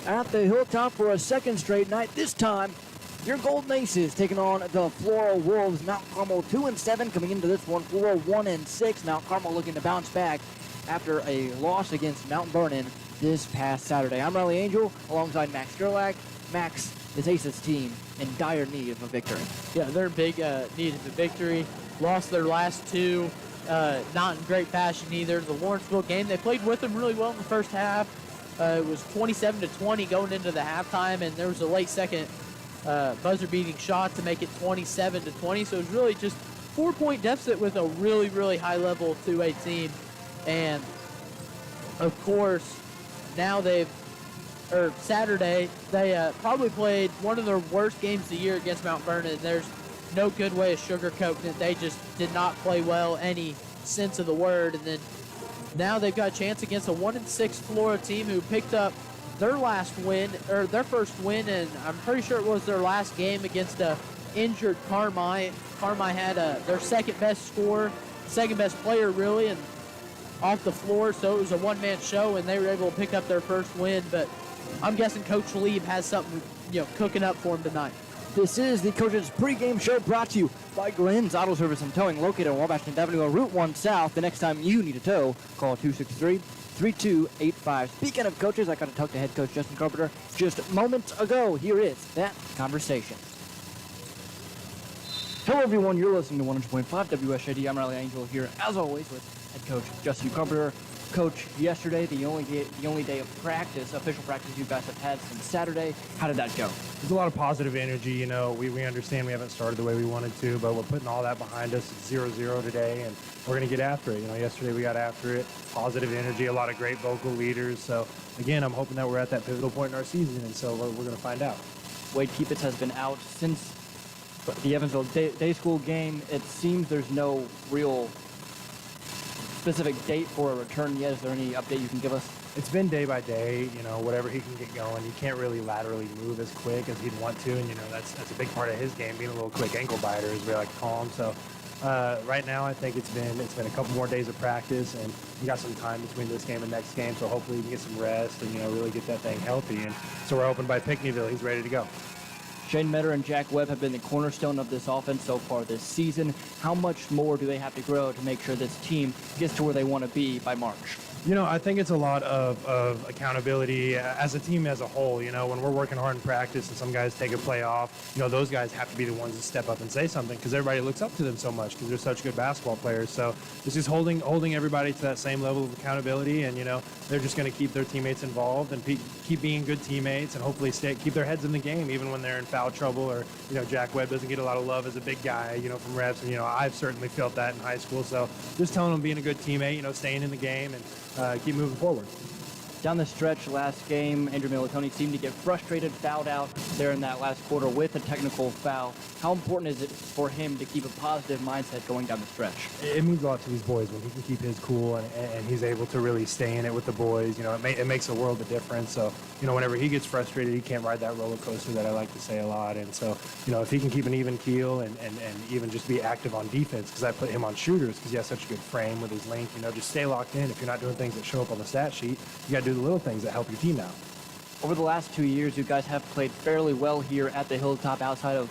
at the Hilltop for a second straight night. This time, your Golden Aces taking on the Flora Wolves. Mount Carmel 2-7 coming into this one. Flora 1-6. Mount Carmel looking to bounce back after a loss against Mount Vernon this past Saturday. I'm Riley Angel alongside Max Gerlach. Max, this Aces team in dire need of a victory. Yeah, they're in big need of a victory. Lost their last two, not in great fashion either. The Lawrenceville game, they played with them really well in the first half. It was 27-20 going into the halftime, and there was a late second buzzer-beating shot to make it 27-20. So it was really just 4-point deficit with a really, really high-level 2A team. And, of course, now Saturday, they probably played one of their worst games of the year against Mount Vernon. There's no good way of sugarcoating it. They just did not play well any sense of the word. And then now they've got a chance against a 1-6 Flora team who picked up their last win, or their first win, and I'm pretty sure it was their last game against a injured Carmel. Carmel had their second best scorer, second best player really, and off the floor, so it was a one-man show, and they were able to pick up their first win. But I'm guessing Coach Lieb has something cooking up for him tonight. This is the Coach's pregame show brought to you by Glenn's Auto Service and Towing, located on Washington Avenue on Route 1 South. The next time you need a tow, call 263-3285. Speaking of coaches, I got to talk to head coach Justin Carpenter just moments ago. Here is that conversation. Hello, everyone. You're listening to 100.5 WSJD. I'm Riley Angel here, as always, with head coach Justin Carpenter. Coach, yesterday, the only day of practice, official practice you guys have had since Saturday. How did that go? There's a lot of positive energy. We understand we haven't started the way we wanted to, but we're putting all that behind us. It's 0-0 today, and we're going to get after it. Yesterday we got after it. Positive energy, a lot of great vocal leaders. So, again, I'm hoping that we're at that pivotal point in our season, and so we're going to find out. Wade Keepitz has been out since the Evansville day school game. It seems there's no real specific date for a return yet. Is there any update you can give us? It's been day by day, whatever he can get going. He can't really laterally move as quick as he'd want to, and that's a big part of his game, being a little quick ankle biter, as we like to call him. So right now I think it's been a couple more days of practice, and we got some time between this game and next game, so hopefully we can get some rest and really get that thing healthy. And so we're hoping by Pinckneyville he's ready to go. Shane Metter and Jack Webb have been the cornerstone of this offense so far this season. How much more do they have to grow to make sure this team gets to where they want to be by March? I think it's a lot of accountability as a team as a whole. When we're working hard in practice and some guys take a play off, those guys have to be the ones to step up and say something because everybody looks up to them so much because they're such good basketball players. So it's just holding everybody to that same level of accountability, and they're just going to keep their teammates involved and keep being good teammates and hopefully keep their heads in the game even when they're in foul trouble, or Jack Webb doesn't get a lot of love as a big guy from reps, and I've certainly felt that in high school. So just telling them being a good teammate, staying in the game and keep moving forward. Down the stretch last game, Andrew Militoni seemed to get frustrated, fouled out there in that last quarter with a technical foul. How important is it for him to keep a positive mindset going down the stretch? It means a lot to these boys when he can keep his cool and he's able to really stay in it with the boys. It makes a world of difference. So, whenever he gets frustrated, he can't ride that roller coaster that I like to say a lot. And so, if he can keep an even keel and even just be active on defense, because I put him on shooters because he has such a good frame with his length, just stay locked in. If you're not doing things that show up on the stat sheet, you got to do the little things that help your team out. Over the last 2 years, you guys have played fairly well here at the Hilltop outside of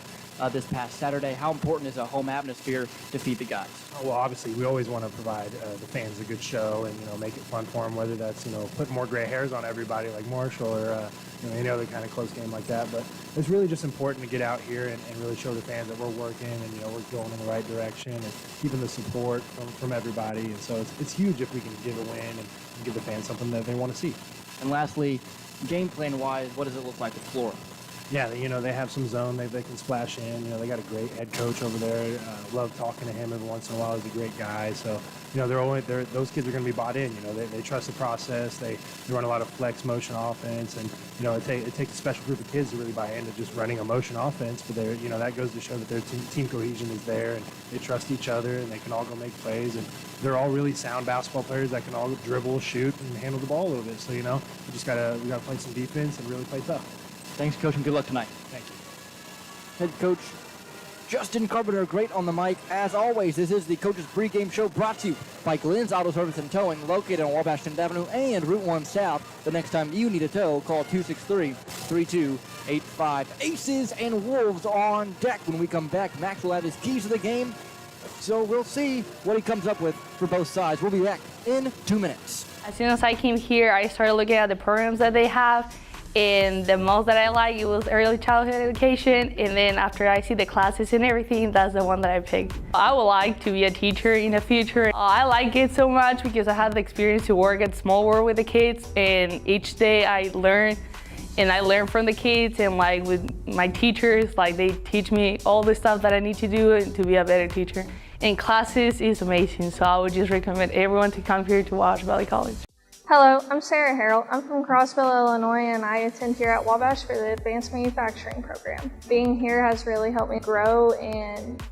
this past Saturday. How important is a home atmosphere to feed the guys? Well, obviously, we always want to provide the fans a good show and, make it fun for them, whether that's, putting more gray hairs on everybody like Marshall or, any other kind of close game like that. But it's really just important to get out here and really show the fans that we're working and, we're going in the right direction and keeping the support from everybody. And so it's huge if we can give a win and give the fans something that they want to see. And lastly, game plan-wise, what does it look like with Flora? Yeah, they have some zone they can splash in. They got a great head coach over there. Love talking to him every once in a while. He's a great guy. So, those kids are going to be bought in. They trust the process. They run a lot of flex motion offense, and it takes a special group of kids to really buy into just running a motion offense. But that goes to show that their team cohesion is there, and they trust each other, and they can all go make plays. And they're all really sound basketball players that can all dribble, shoot, and handle the ball a little bit. So we just gotta play some defense and really play tough. Thanks, Coach, and good luck tonight. Thank you. Head Coach Justin Carpenter, great on the mic. As always, this is the Coach's Pregame Show brought to you by Glenn's Auto Service and Towing, located on Wabash 10th Avenue and Route 1 South. The next time you need a tow, call 263-3285. Aces and Wolves on deck. When we come back, Max will have his keys to the game, so we'll see what he comes up with for both sides. We'll be back in 2 minutes. As soon as I came here, I started looking at the programs that they have, and the most that I like, it was early childhood education, and then after I see the classes and everything, that's the one that I picked. I would like to be a teacher in the future. I like it so much because I had the experience to work at Small World with the kids, and each day I learn, and I learn from the kids, and like with my teachers, like they teach me all the stuff that I need to do to be a better teacher. And classes is amazing, so I would just recommend everyone to come here to Wabash Valley College. Hello, I'm Sarah Harrell. I'm from Crossville, Illinois, and I attend here at Wabash for the Advanced Manufacturing Program. Being here has really helped me grow and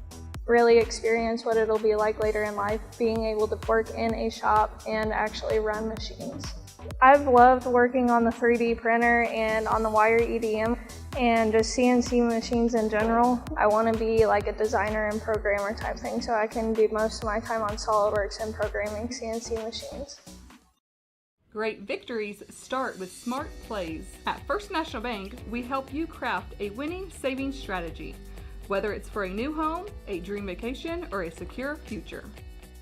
really experience what it'll be like later in life, being able to work in a shop and actually run machines. I've loved working on the 3D printer and on the wire EDM and just CNC machines in general. I want to be like a designer and programmer type thing, so I can do most of my time on SolidWorks and programming CNC machines. Great victories start with smart plays. At First National Bank, we help you craft a winning savings strategy, whether it's for a new home, a dream vacation, or a secure future.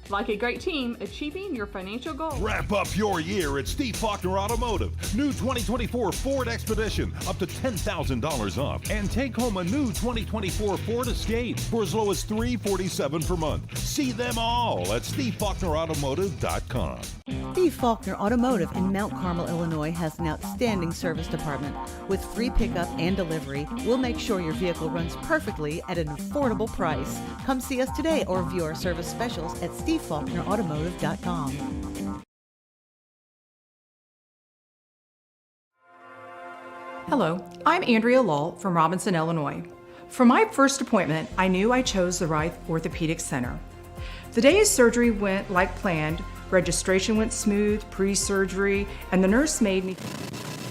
Like a great team, achieving your financial goals. Wrap up your year at Steve Faulkner Automotive. New 2024 Ford Expedition, up to $10,000 off. And take home a new 2024 Ford Escape for as low as $347 per month. See them all at SteveFaulknerAutomotive.com. Steve Faulkner Automotive in Mount Carmel, Illinois has an outstanding service department. With free pickup and delivery, we'll make sure your vehicle runs perfectly at an affordable price. Come see us today or view our service specials at SteveFaulknerAutomotive.com. Hello, I'm Andrea Lull from Robinson, Illinois. For my first appointment, I knew I chose the right orthopedic center. The day of surgery went like planned. Registration went smooth, pre-surgery, and the nurse made me.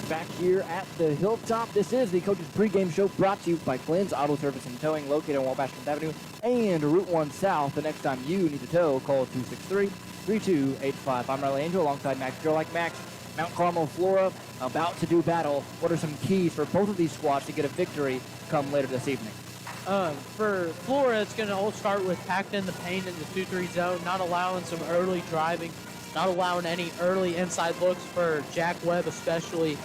Back here at the Hilltop, this is the Coach's Pregame Show brought to you by Glenn's Auto Service and Towing, located on Wabash 10th Avenue and Route 1 South. The next time you need a tow, call 263-3285. I'm Riley Angel alongside Max Joe. Like Max, Mount Carmel, Flora, about to do battle. What are some keys for both of these squads to get a victory come later this evening? For Flora, it's going to all start with packing in the paint in the 2-3 zone, not allowing some early driving, not allowing any early inside looks for Jack Webb especially.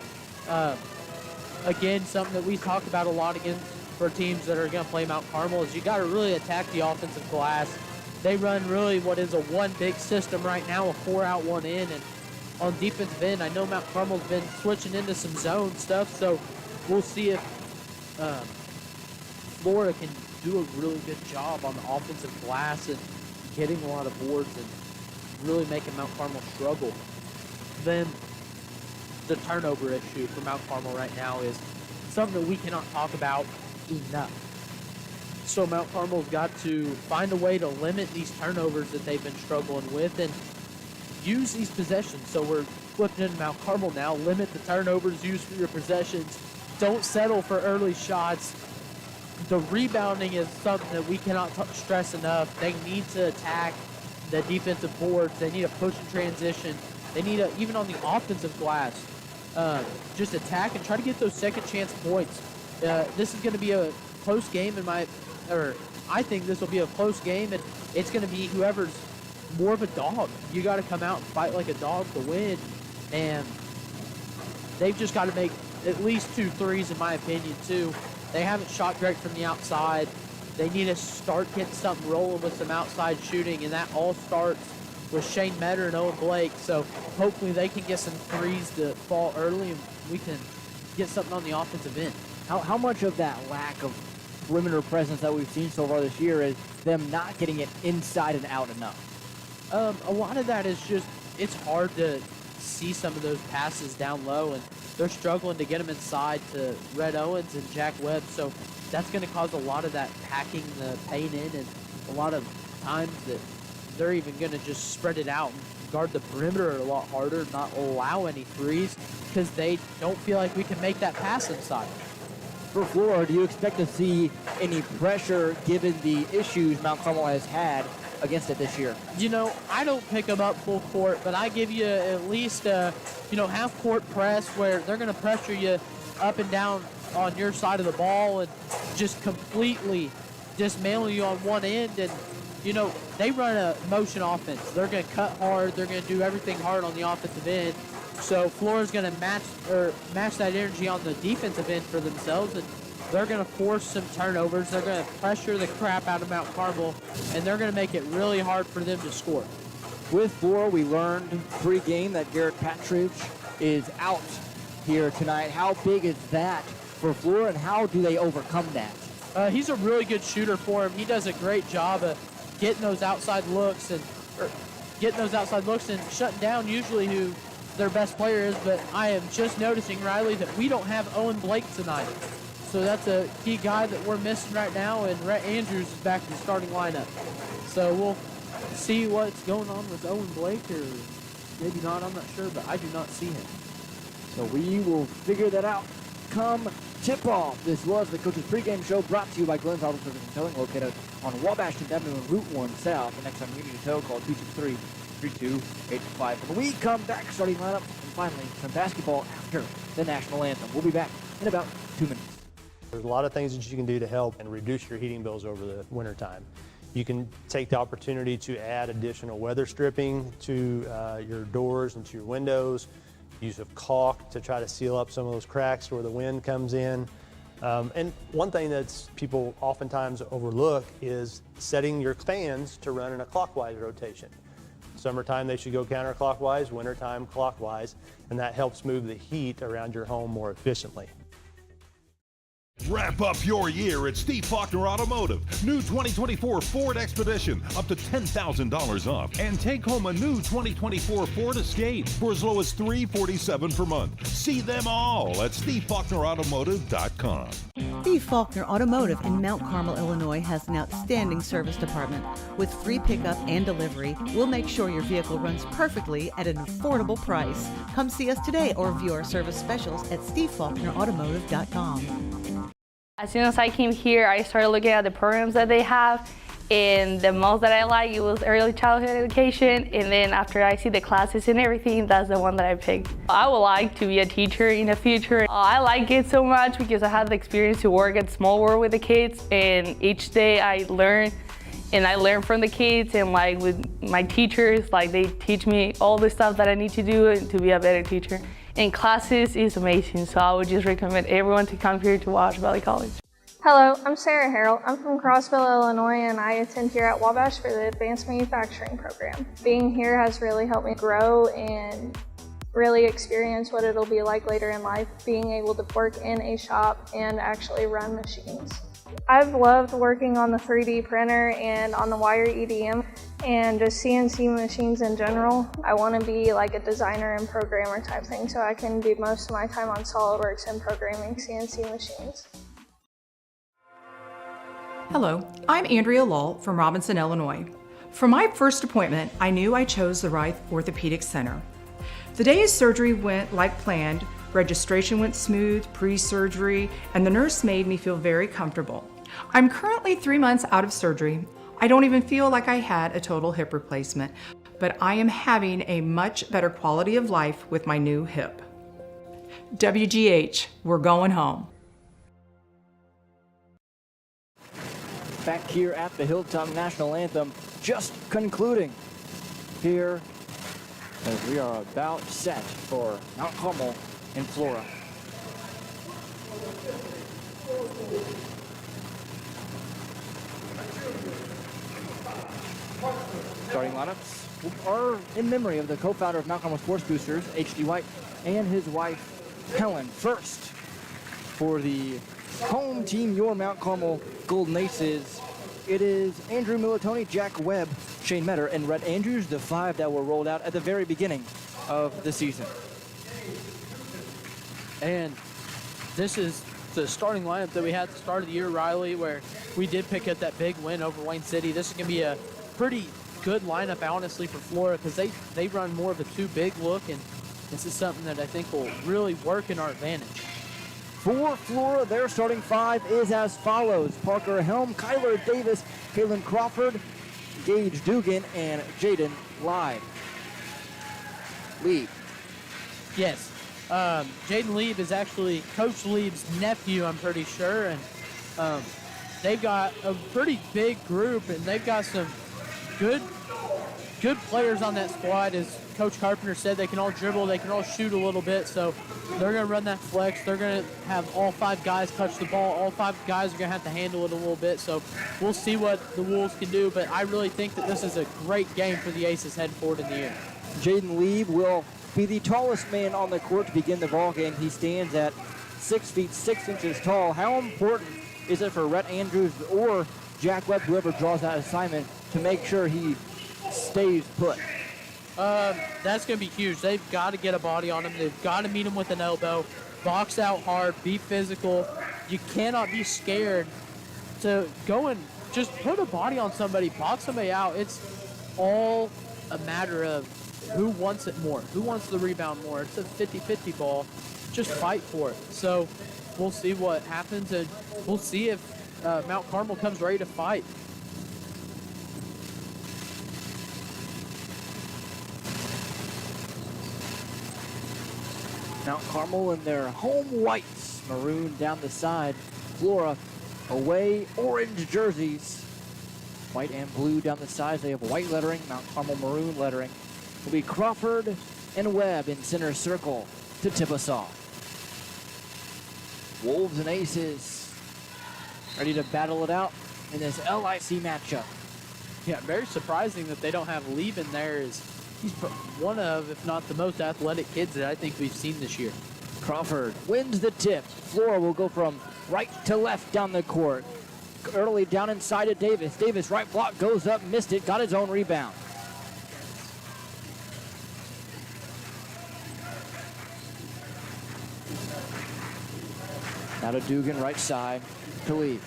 Again, something that we talk about a lot against for teams that are going to play Mount Carmel is you got to really attack the offensive glass. They run really what is a one big system right now, a 4 out, 1 in, and on defensive end, I know Mount Carmel's been switching into some zone stuff, so we'll see if Flora can do a really good job on the offensive glass and getting a lot of boards and really making Mount Carmel struggle. Then the turnover issue for Mount Carmel right now is something that we cannot talk about enough. So Mount Carmel's got to find a way to limit these turnovers that they've been struggling with and use these possessions. So we're flipping into Mount Carmel now. Limit the turnovers, use for your possessions. Don't settle for early shots. The rebounding is something that we cannot stress enough. They need to attack the defensive boards. They need to push in transition. They need to, even on the offensive glass, just attack and try to get those second chance points. This is going to be a close game I think this will be a close game, and it's going to be whoever's more of a dog. You got to come out and fight like a dog to win, and they've just got to make at least 2 threes in my opinion too. They haven't shot great from the outside. They need to start getting something rolling with some outside shooting, and that all starts with Shane Metter and Owen Blake. So hopefully they can get some threes to fall early, and we can get something on the offensive end. How much of that lack of perimeter presence that we've seen so far this year is them not getting it inside and out enough? A lot of that is just, it's hard to see some of those passes down low, and they're struggling to get them inside to Red Owens and Jack Webb. So that's going to cause a lot of that packing the paint in, and a lot of times that they're even going to just spread it out and guard the perimeter a lot harder, not allow any threes, because they don't feel like we can make that pass inside. For Flora, do you expect to see any pressure given the issues Mount Carmel has had against it this year? You know, I don't pick them up full court, but I give you at least half court press where they're going to pressure you up and down on your side of the ball and just completely dismantle you on one end. And they run a motion offense. They're going to cut hard. They're going to do everything hard on the offensive end. So Flora's going to match that energy on the defensive end for themselves, and they're going to force some turnovers. They're going to pressure the crap out of Mount Carmel, and they're going to make it really hard for them to score. With Flora, we learned pre-game that Garrett Patridge is out here tonight. How big is that for Flora, and how do they overcome that? He's a really good shooter for him. He does a great job of getting those outside looks and shutting down usually who their best player is. But I am just noticing, Riley, that we don't have Owen Blake tonight. So that's a key guy that we're missing right now, and Rhett Andrews is back in the starting lineup. So we'll see what's going on with Owen Blake, or maybe not, I'm not sure, but I do not see him. So we will figure that out come tip-off. This was the Coach's Pregame Show, brought to you by Glenn's Auto Service and Towing, located on Wabashton Avenue and Route 1 South. The next time you need a tow, call 263-3285. When we come back, starting lineup, and finally, some basketball after the national anthem. We'll be back in about 2 minutes. There's a lot of things that you can do to help and reduce your heating bills over the wintertime. You can take the opportunity to add additional weather stripping to your doors and to your windows, use of caulk to try to seal up some of those cracks where the wind comes in. And one thing that people oftentimes overlook is setting your fans to run in a clockwise rotation. Summertime they should go counterclockwise, wintertime clockwise, and that helps move the heat around your home more efficiently. Wrap up your year at Steve Faulkner Automotive. New 2024 Ford Expedition, up to $10,000 off. And take home a new 2024 Ford Escape for as low as $347 per month. See them all at SteveFaulknerAutomotive.com. Steve Faulkner Automotive in Mount Carmel, Illinois has an outstanding service department. With free pickup and delivery, we'll make sure your vehicle runs perfectly at an affordable price. Come see us today or view our service specials at SteveFaulknerAutomotive.com. As soon as I came here, I started looking at the programs that they have, and the most that I like, it was early childhood education, and then after I see the classes and everything, that's the one that I picked. I would like to be a teacher in the future. I like it so much because I had the experience to work at Small World with the kids, and each day I learn, and I learn from the kids, and like with my teachers, like they teach me all the stuff that I need to do to be a better teacher. And classes is amazing, so I would just recommend everyone to come here to Wabash Valley College. Hello, I'm Sarah Harrell. I'm from Crossville, Illinois, and I attend here at Wabash for the Advanced Manufacturing Program. Being here has really helped me grow and really experience what it'll be like later in life, being able to work in a shop and actually run machines. I've loved working on the 3D printer and on the wire EDM and just CNC machines in general. I want to be like a designer and programmer type thing, so I can do most of my time on SolidWorks and programming CNC machines. Hello, I'm Andrea Lull from Robinson, Illinois. For my first appointment, I knew I chose the right orthopedic center. The day's surgery went like planned. Registration went smooth, pre-surgery, and the nurse made me feel very comfortable. I'm currently 3 months out of surgery. I don't even feel like I had a total hip replacement, but I am having a much better quality of life with my new hip. WGH, we're going home. Back here at the Hilltop National Anthem, just concluding here as we are about set for Mount Carmel in Flora. Starting lineups are in memory of the co-founder of Mount Carmel Sports Boosters, H.D. White, and his wife, Helen. First, for the home team, your Mount Carmel Golden Aces, it is Andrew Militoni, Jack Webb, Shane Metter, and Rhett Andrews, the five that were rolled out at the very beginning of the season. And this is the starting lineup that we had at the start of the year, Riley, where we did pick up that big win over Wayne City. This is going to be a pretty good lineup, honestly, for Flora, because they run more of a two-big look, and this is something that I think will really work in our advantage. For Flora, their starting five is as follows: Parker Helm, Kyler Davis, Kalen Crawford, Gage Dugan and Jaden Lieb. Yes. Jaden Lieb is actually Coach Lieb's nephew, I'm pretty sure, and they've got a pretty big group, and they've got some good players on that squad. As Coach Carpenter said, they can all dribble, they can all shoot a little bit, so they're going to run that flex. They're going to have all 5 guys touch the ball. All 5 guys are going to have to handle it a little bit, so we'll see what the Wolves can do, but I really think that this is a great game for the Aces heading forward in the year. Jaden Lieb will be the tallest man on the court to begin the ball game. He stands at 6 feet 6 inches tall. How important is it for Rhett Andrews or Jack Webb, whoever draws that assignment, to make sure he stays put? That's going to be huge. They've got to get a body on him. They've got to meet him with an elbow, box out hard, be physical. You cannot be scared to go and just put a body on somebody, box somebody out. It's all a matter of who wants it more, who wants the rebound more. It's a 50-50 ball. Just fight for it. So we'll see what happens, and we'll see if Mount Carmel comes ready to fight. Mount Carmel in their home whites, maroon down the side. Flora away orange jerseys, white and blue down the sides. They have white lettering, Mount Carmel maroon lettering. Will be Crawford and Webb in center circle to tip us off. Wolves and Aces ready to battle it out in this LIC matchup. Yeah, very surprising that they don't have Lieb in there. He's one of, if not the most athletic kids that I think we've seen this year. Crawford wins the tip. Flora will go from right to left down the court. Early down inside to Davis. Davis right block goes up, missed it, got his own rebound. Now to Dugan, right side to Lieb.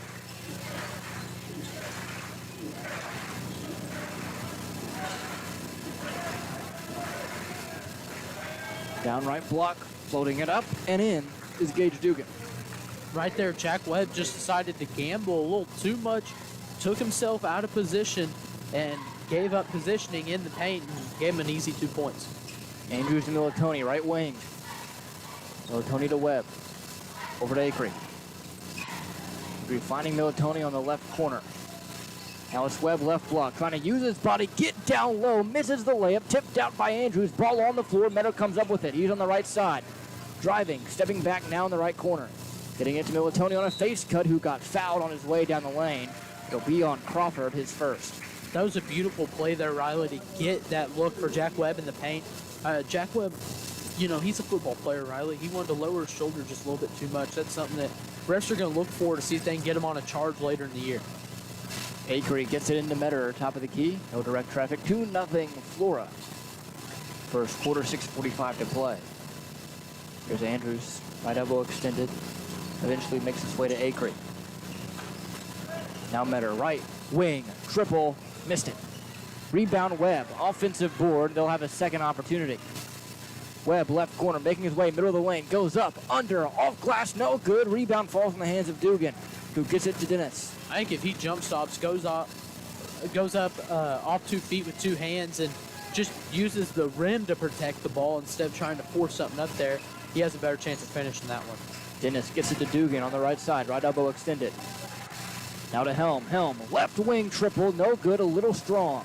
Down right block, floating it up and in is Gage Dugan. Right there, Jack Webb just decided to gamble a little too much, took himself out of position, and gave up positioning in the paint and gave him an easy 2 points. Andrews to Militoni, right wing. Militoni to Webb. Over to Acree. Acree finding Militoni on the left corner. Now it's Webb left block, trying to use his body, get down low, misses the layup, tipped out by Andrews, ball on the floor, Meadow comes up with it. He's on the right side. Driving, stepping back now in the right corner. Getting it to Militoni on a face cut, who got fouled on his way down the lane. It'll be on Crawford, his first. That was a beautiful play there, Riley, to get that look for Jack Webb in the paint. Jack Webb, you know, he's a football player, Riley. He wanted to lower his shoulder just a little bit too much. That's something that refs are going to look for to see if they can get him on a charge later in the year. Acree gets it into Metter, top of the key. No direct traffic, 2-0 Flora. First quarter, 6:45 to play. Here's Andrews, right elbow extended. Eventually makes its way to Acree. Now Metter, right wing, triple, missed it. Rebound Webb, offensive board. They'll have a second opportunity. Webb, left corner, making his way, middle of the lane, goes up, under, off glass, no good. Rebound falls in the hands of Dugan, who gets it to Dennis. I think if he jump stops, goes up off 2 feet with 2 hands and just uses the rim to protect the ball instead of trying to force something up there, he has a better chance of finishing that one. Dennis gets it to Dugan on the right side, right elbow extended. Now to Helm. Helm, left wing triple, no good, a little strong.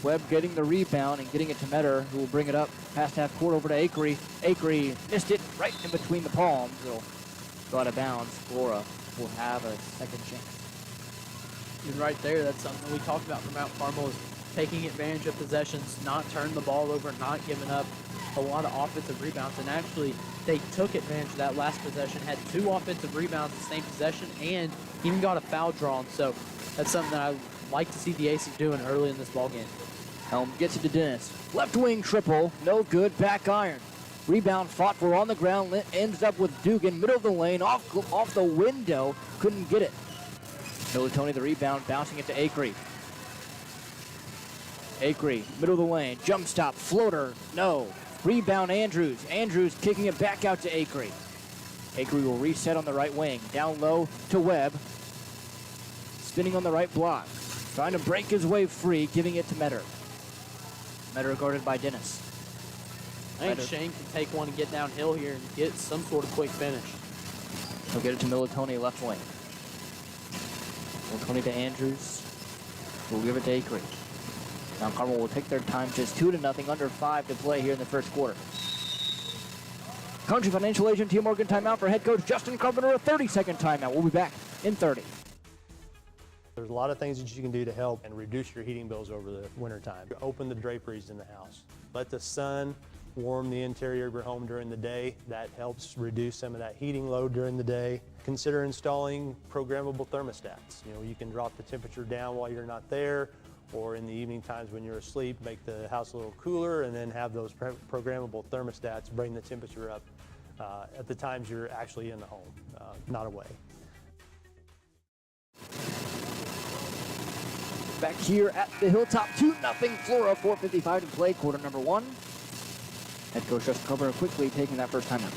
Webb getting the rebound and getting it to Metter, who will bring it up past half court over to Acree. Acree missed it right in between the palms. It'll go out of bounds. Flora will have a second chance. And right there, that's something we talked about for Mount Carmel, is taking advantage of possessions, not turning the ball over, not giving up a lot of offensive rebounds. And actually, they took advantage of that last possession, had 2 offensive rebounds in the same possession, and even got a foul drawn. So that's something that I like to see the Aces doing early in this ball game. Helm gets it to Dennis. Left wing triple, no good, back iron. Rebound fought for on the ground, ends up with Dugan, middle of the lane, off the window, couldn't get it. Militoni the rebound, bouncing it to Acree. Acree, middle of the lane, jump stop, floater, no. Rebound Andrews. Andrews kicking it back out to Acree. Acree will reset on the right wing. Down low to Webb. Spinning on the right block. Trying to break his way free, giving it to Metter. Metter guarded by Dennis. I think Shane can take one and get downhill here and get some sort of quick finish. He'll get it to Militoni, left wing. Militoni to Andrews. We'll give it to Acre. Now Carmel will take their time, just 2-0, under 5 to play here in the first quarter. Country Financial Agent T. Morgan timeout for head coach Justin Carpenter, a 30-second timeout. We'll be back in 30. There's a lot of things that you can do to help and reduce your heating bills over the winter time. Open the draperies in the house. Let the sun warm the interior of your home during the day. That helps reduce some of that heating load during the day. Consider installing programmable thermostats. You can drop the temperature down while you're not there, or in the evening times when you're asleep, make the house a little cooler, and then have those programmable thermostats bring the temperature up at the times you're actually in the home, not away. Back here at the Hilltop, 2-0 Flora, 4:55 to play, quarter number 1. Head coach Justin Carpenter quickly taking that first timeout.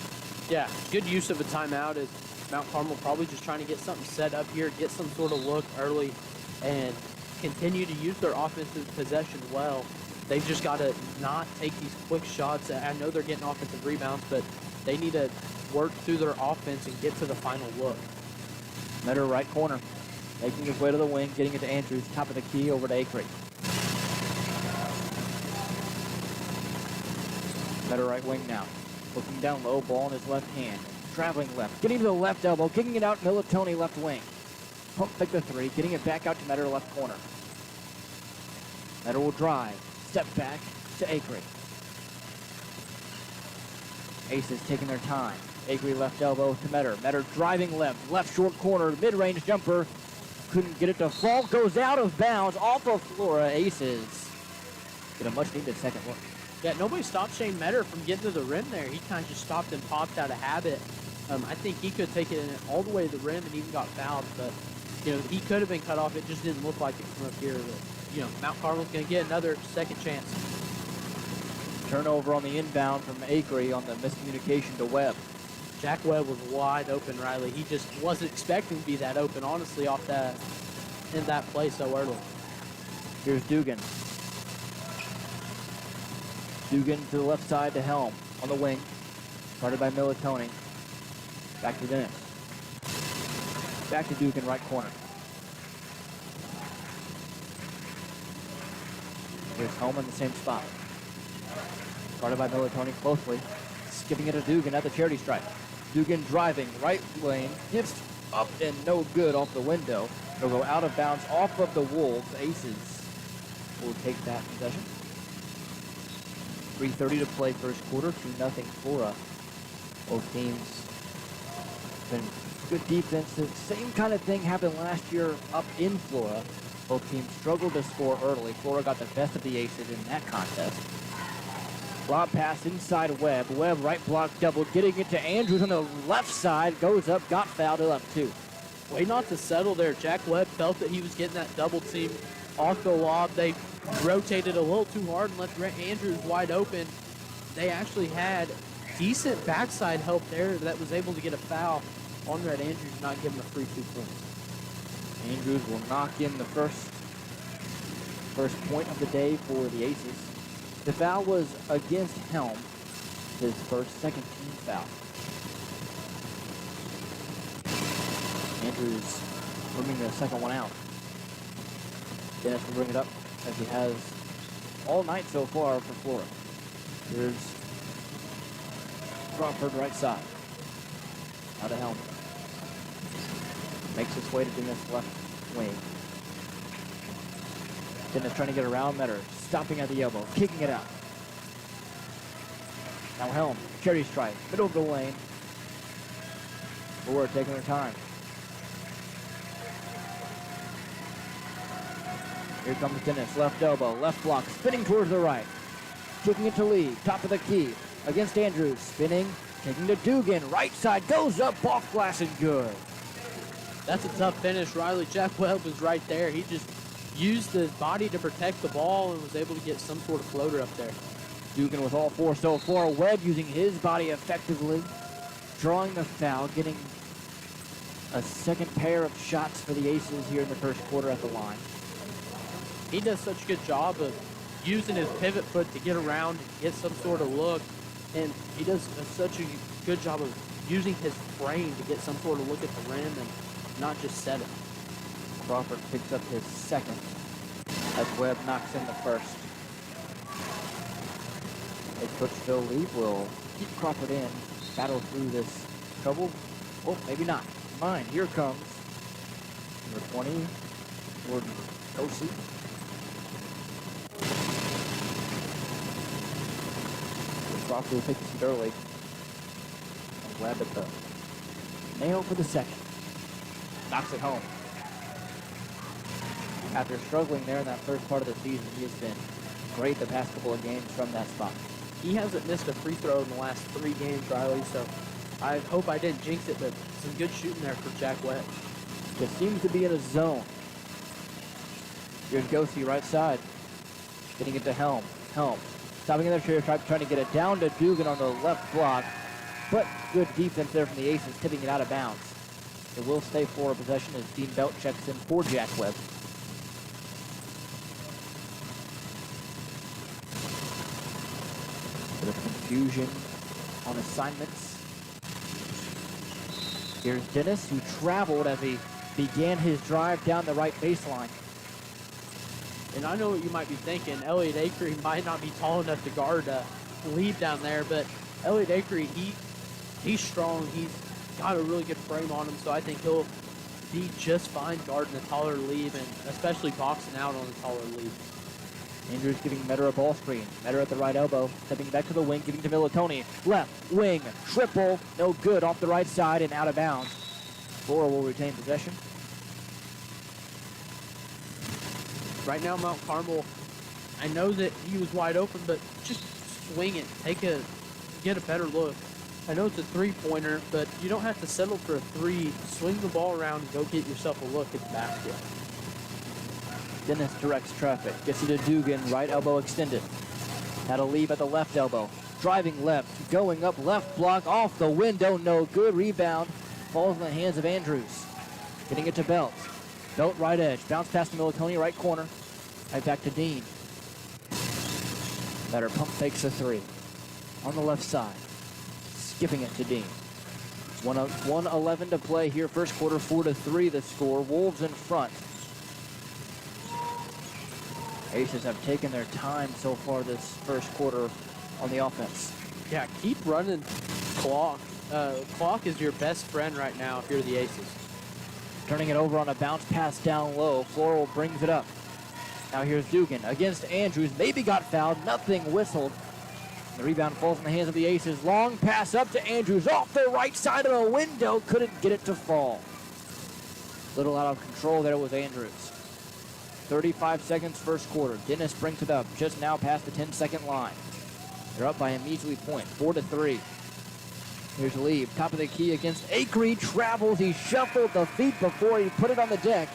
Yeah, good use of a timeout as Mount Carmel probably just trying to get something set up here, get some sort of look early, and continue to use their offensive possession well. They've just got to not take these quick shots. I know they're getting offensive rebounds, but they need to work through their offense and get to the final look. Metter right corner, making his way to the wing, getting it to Andrews, top of the key, over to Acre. Metter right wing now, looking down low, ball in his left hand, traveling left, getting to the left elbow, kicking it out, Militoni left wing. Pump fake the 3, getting it back out to Metter left corner. Metter will drive, step back to Acre. Aces taking their time. Acre left elbow to Metter. Metter driving left short corner, mid-range jumper. Couldn't get it to fall, goes out of bounds, off of Flora. Aces get a much-needed second look. Yeah, nobody stopped Shane Metter from getting to the rim there. He kind of just stopped and popped out of habit. I think he could take it all the way to the rim and even got fouled, but he could have been cut off. It just didn't look like it from up here. But, Mount Carmel's going to get another second chance. Turnover on the inbound from Acre on the miscommunication to Webb. Jack Webb was wide open, Riley. He just wasn't expecting to be that open, honestly, off that in that play so early. Here's Dugan. Dugan to the left side to Helm on the wing. Started by Militoni. Back to Dennis. Back to Dugan, right corner. Here's Helm in the same spot. Started by Militoni closely. Skipping it to Dugan at the charity stripe. Dugan driving, right lane, gets up and no good off the window. It'll go out of bounds off of the Wolves. Aces will take that possession. 3:30 to play first quarter, 2-0 Flora. Both teams been good defense. The same kind of thing happened last year up in Flora. Both teams struggled to score early. Flora got the best of the Aces in that contest. Lob pass inside Webb. Webb right block double, getting it to Andrews on the left side. Goes up, got fouled, he'll have 2. Way not to settle there. Jack Webb felt that he was getting that double team off the lob. They rotated a little too hard and left Andrews wide open. They actually had decent backside help there that was able to get a foul on Red. Andrews, not giving a free 2 points. Andrews will knock in the first point of the day for the Aces. The foul was against Helm, his second team foul. Andrews bringing the second one out. Dennis will bring it up as he has all night so far for Flora. Here's Crawford right side. Out of Helm. Makes his way to Dennis left wing. Dennis trying to get around Metter. Stopping at the elbow. Kicking it out. Now Helm. Charity stripe. Middle of the lane. Flora taking their time. Here comes Dennis. Left elbow. Left block. Spinning towards the right. Kicking it to Lee. Top of the key. Against Andrews. Spinning. Taking to Dugan. Right side. Goes up. Off glass and good. That's a tough finish, Riley. Jack Webb was right there. He just used his body to protect the ball and was able to get some sort of floater up there. Dugan with all 4 so far. Webb using his body effectively. Drawing the foul. Getting a second pair of shots for the Aces here in the first quarter at the line. he does such a good job of using his pivot foot to get around and get some sort of look. And he does such a good job of using his frame to get some sort of look at the rim and not just set it. Crawford picks up his second as Webb knocks in the first. Head coach Phil Lee will keep Crawford in, battle through this trouble. Oh, maybe not. Mine, here comes number 20, Jordan Kosey. Crawford will take the seat early. And Webb at the nail for the second. Knocks it home. After struggling there in that first part of the season, he has been great the past couple of games from that spot. He hasn't missed a free throw in the last 3 games, Riley, so I hope I didn't jinx it, but some good shooting there for Jack Webb. Just seems to be in a zone. Here's Gosey right side. Getting it to Helm. Helm stopping in their chair, trying to get it down to Dugan on the left block. But good defense there from the Aces, tipping it out of bounds. It will stay Flora possession as Dean Belt checks in for Jack Webb. Bit of confusion on assignments. Here's Dennis, who traveled as he began his drive down the right baseline. And I know what you might be thinking. Elliot Acree might not be tall enough to guard Leave down there, but Elliot Acree, he's strong. He's got a really good frame on him, so I think he'll be just fine guarding the taller Leave and especially boxing out on the taller Leave. Andrews giving Metter a ball screen. Metter at the right elbow, stepping back to the wing, giving to Militoni. Left wing, triple, no good, off the right side and out of bounds. Flora will retain possession. Right now, Mount Carmel, I know that he was wide open, but just swing it. Get a better look. I know it's a three-pointer, but you don't have to settle for a three. Swing the ball around and go get yourself a look at the basket. Dennis directs traffic. Gets it to Dugan, right elbow extended. Had a leave at the left elbow. Driving left, going up left block, off the window, no good. Rebound, falls in the hands of Andrews. Getting it to Belt. Belt right edge, bounce past Militoni, right corner. Right back to Dean. Better pump fakes a three. On the left side. Skipping it to Dean. 1:11 to play here, first quarter, 4-3 the score. Wolves in front. Aces have taken their time so far this first quarter on the offense. Yeah, keep running clock. Clock is your best friend right now if you're the Aces. Turning it over on a bounce pass down low. Floral brings it up. Now here's Dugan against Andrews. Maybe got fouled. Nothing whistled. The rebound falls in the hands of the Aces. Long pass up to Andrews off the right side of the window. Couldn't get it to fall. Little out of control there with Andrews. 35 seconds first quarter. Dennis brings it up just now past the 10-second line. They're up by a measly point, 4-3. Here's Leave, top of the key against Acree. Travels, he shuffled the feet before he put it on the deck.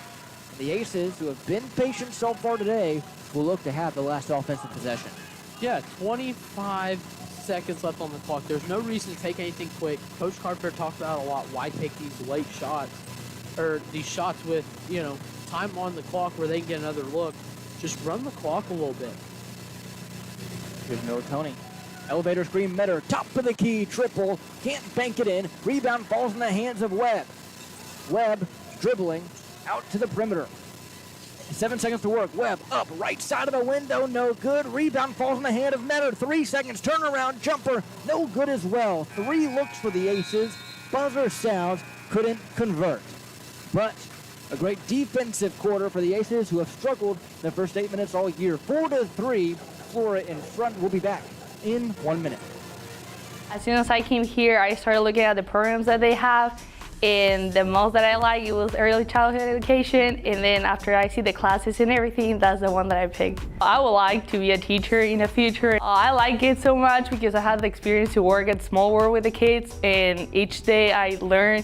And the Aces, who have been patient so far today, will look to have the last offensive possession. Yeah, 25 seconds left on the clock. There's no reason to take anything quick. Coach Carpenter talked about a lot why take these late shots, or these shots with, time on the clock where they can get another look. Just run the clock a little bit. Here's Militoni. Elevator screen, Metter, top of the key, triple, can't bank it in. Rebound falls in the hands of Webb. Webb dribbling out to the perimeter. 7 seconds to work. Webb up, right side of the window, no good. Rebound falls in the hand of Metter. 3 seconds, turnaround jumper, no good as well. 3 looks for the Aces. Buzzer sounds, couldn't convert. But a great defensive quarter for the Aces, who have struggled in the first 8 minutes all year. 4-3, Flora in front. We'll be back in 1 minute. As soon as I came here, I started looking at the programs that they have, and the most that I like, it was early childhood education, and then after I see the classes and everything, that's the one that I picked. I would like to be a teacher in the future. I like it so much because I had the experience to work at Small World with the kids, and each day I learn,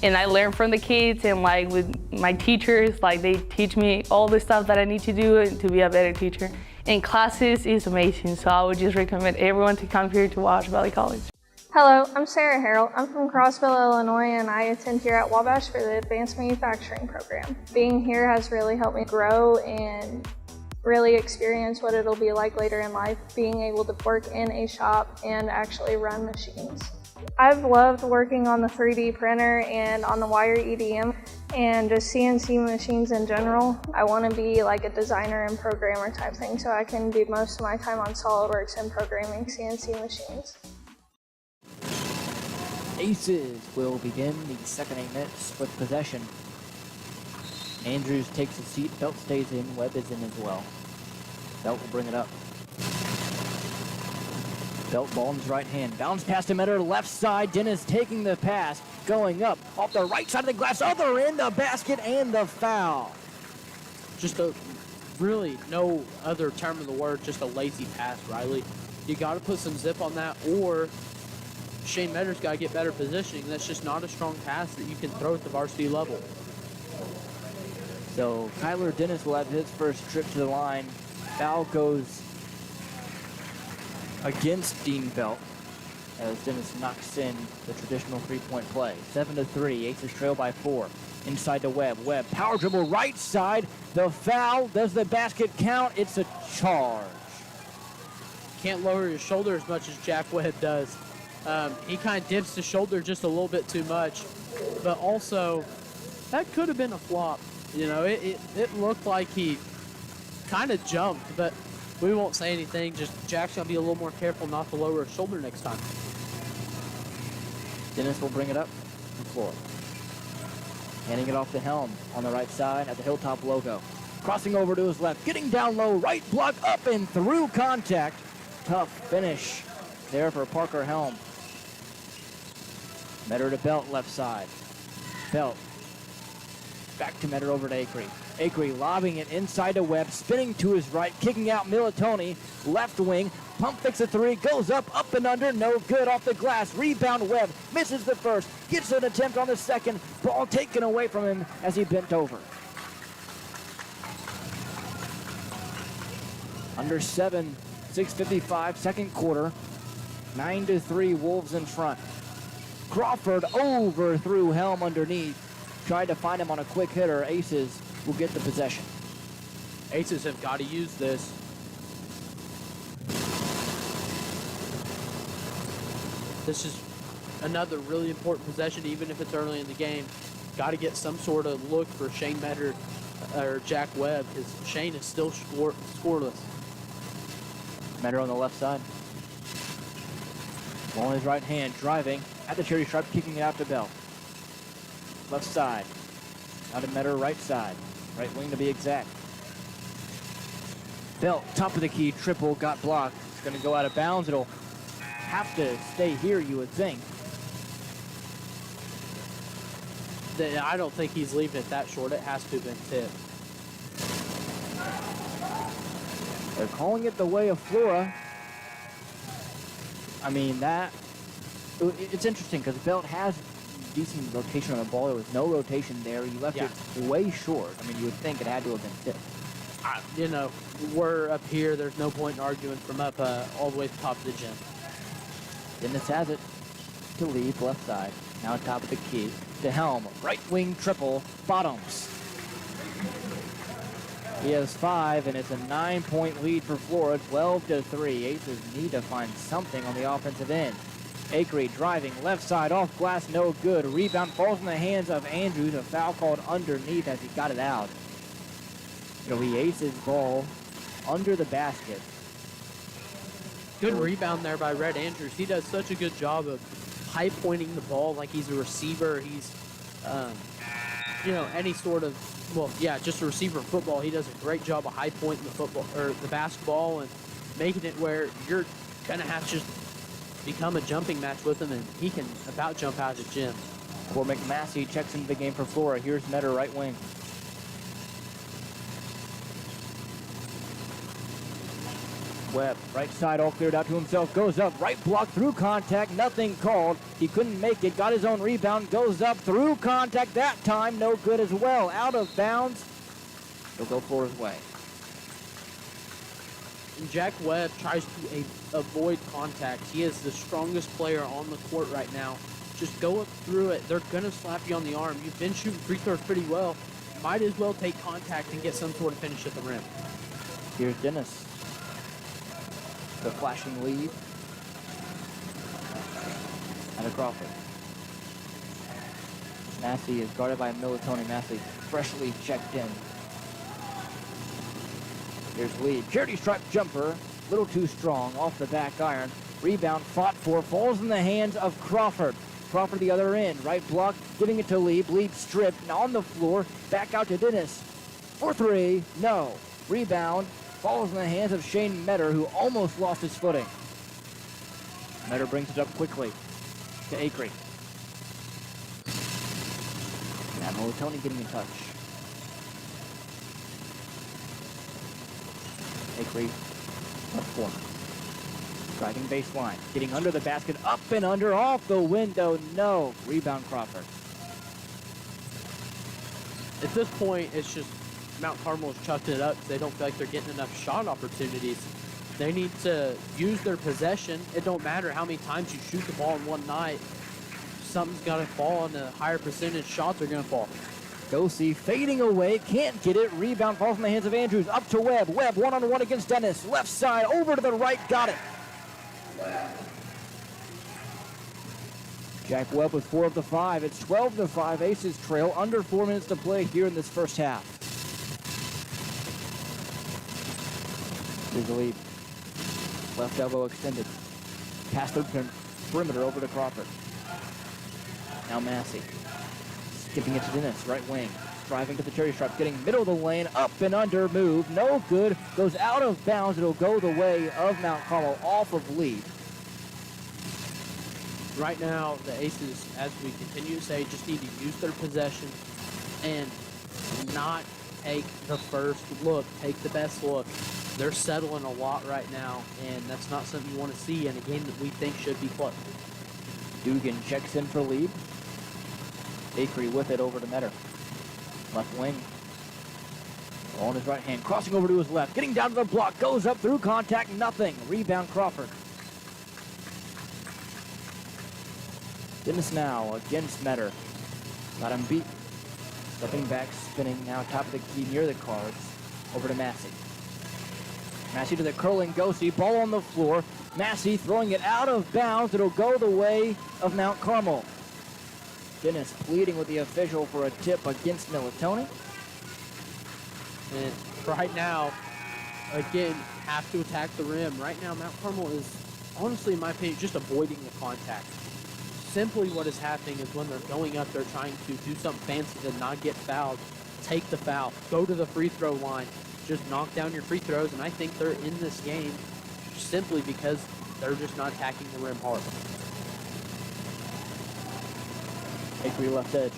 and I learn from the kids, and like with my teachers, like they teach me all the stuff that I need to do to be a better teacher. And classes is amazing, so I would just recommend everyone to come here to Wabash Valley College. Hello, I'm Sarah Harrell. I'm from Crossville, Illinois, and I attend here at Wabash for the Advanced Manufacturing program. Being here has really helped me grow and really experience what it'll be like later in life, being able to work in a shop and actually run machines. I've loved working on the 3D printer and on the wire EDM and just CNC machines in general. I want to be like a designer and programmer type thing, so I can do most of my time on SolidWorks and programming CNC machines. Aces will begin the second 8 minutes with possession. Andrews takes a seat, Belt stays in, Webb is in as well. Belt will bring it up. Belt ball in his right hand, bounce past him at her left side. Dennis taking the pass, going up, off the right side of the glass, other end, the basket and the foul. Just a really no other term of the word, just a lazy pass, Riley. You got to put some zip on that, or Shane Medder's got to get better positioning. That's just not a strong pass that you can throw at the varsity level. So Kyler Dennis will have his first trip to the line. Foul goes against Dean Belt as Dennis knocks in the traditional three-point play. 7-3, Aces trail by 4. Inside to Webb. Webb, power dribble right side. The foul, does the basket count? It's a charge. Can't lower his shoulder as much as Jack Webb does. He kind of dips the shoulder just a little bit too much, but also that could have been a flop. You know, it looked like he kind of jumped, but we won't say anything. Just Jack's going to be a little more careful not to lower his shoulder next time. Dennis will bring it up to Flora. Handing it off to Helm on the right side at the Hilltop logo. Crossing over to his left, getting down low, right block up and through contact. Tough finish there for Parker Helm. Metter to Belt left side. Belt. Back to Metter over to Acree. Acree lobbing it inside to Webb, spinning to his right, kicking out Militoni, left wing, pump fakes a three, goes up and under, no good off the glass, rebound Webb, misses the first, gets an attempt on the second, ball taken away from him as he bent over. Under 7, 6:55, second quarter, 9-3, Wolves in front. Crawford overthrew Helm underneath. Tried to find him on a quick hitter. Aces will get the possession. Aces have got to use this. This is another really important possession, even if it's early in the game. Got to get some sort of look for Shane Metter or Jack Webb, because Shane is still scoreless. Metter on the left side. Ball in his right hand, driving at the charity stripe, kicking it out to Bell. Left side. Out to Metter, right side. Right wing to be exact. Belt, top of the key, triple, got blocked. It's going to go out of bounds. It'll have to stay here, you would think. I don't think he's leaving it that short. It has to have been tipped. They're calling it the way of Flora. I mean, it's interesting because Belt has decent rotation on the ball. There was no rotation there. You left it way short. I mean, you would think it had to have been tipped. You know, we're up here. There's no point in arguing from up all the way to the top of the gym. Dennis has it to leave left side. Now top of the key to Helm. Right wing triple, bottoms. He has 5, and it's a 9-point lead for Flora, 12-3. Aces need to find something on the offensive end. Acree driving left side off glass, no good. Rebound falls in the hands of Andrews. A foul called underneath as he got it out. It'll be Aces ball under the basket. Good rebound there by Red Andrews. He does such a good job of high pointing the ball like he's a receiver. He's, you know, any sort of, just a receiver in football. He does a great job of high pointing the football or the basketball and making it where you're gonna have to just become a jumping match with him, and he can about jump out of the gym. Cormac Massey checks into the game for Flora. Here's Metter, right wing. Webb, right side all cleared out to himself, goes up, right block through contact, nothing called. He couldn't make it, got his own rebound, goes up through contact that time, no good as well. Out of bounds, he'll go Flora's way. And Jack Webb tries to avoid contact. He is the strongest player on the court right now. Just go up through it. They're going to slap you on the arm. You've been shooting free throws pretty well. Might as well take contact and get some sort of finish at the rim. Here's Dennis. The flashing lead. And Crawford. Massey is guarded by Militoni. Massey freshly checked in. Here's Lee. Charity stripe jumper. Little too strong. Off the back iron. Rebound fought for. Falls in the hands of Crawford. Crawford the other end. Right block. Giving it to Lee. Lee stripped. And on the floor. Back out to Dennis. For three. No. Rebound. Falls in the hands of Shane Metter, who almost lost his footing. Metter brings it up quickly to Acree. Now Militoni getting in touch. Acree, left corner. Driving baseline, getting under the basket, up and under, off the window, no. Rebound Crawford. At this point, it's just Mount Carmel's chucked it up because they don't feel like they're getting enough shot opportunities. They need to use their possession. It don't matter how many times you shoot the ball in one night. Something's got to fall, and a higher percentage shots are going to fall. Dosey fading away, can't get it. Rebound falls in the hands of Andrews. Up to Webb. Webb one-on-one against Dennis. Left side, over to the right, got it. Jack Webb with 4 of the 5. It's 12-5. Aces trail. Under 4 minutes to play here in this first half. Here's the lead. Left elbow extended. Pass through perimeter over to Crawford. Now Massey. Skipping it to Dennis, right wing. Driving to the charity stripe, getting middle of the lane, up and under, move, no good. Goes out of bounds, it'll go the way of Mount Carmel, off of lead. Right now, the Aces, as we continue to say, just need to use their possession and not take the first look, take the best look. They're settling a lot right now, and that's not something you want to see in a game that we think should be close. Dugan checks in for lead. Acree with it over to Metter. Left wing. On his right hand, crossing over to his left, getting down to the block, goes up through contact, nothing. Rebound Crawford. Dennis now against Metter. Got him beat. Stepping back, spinning now top of the key near the cards. Over to Massey. Massey to the curling Ghosty, ball on the floor. Massey throwing it out of bounds. It'll go the way of Mount Carmel. Dennis pleading with the official for a tip against Militoni. And right now, again, have to attack the rim. Right now, Mount Carmel is, honestly, in my opinion, just avoiding the contact. Simply what is happening is when they're going up, they're trying to do something fancy to not get fouled. Take the foul. Go to the free throw line. Just knock down your free throws, and I think they're in this game simply because they're just not attacking the rim hard. Acree left edge.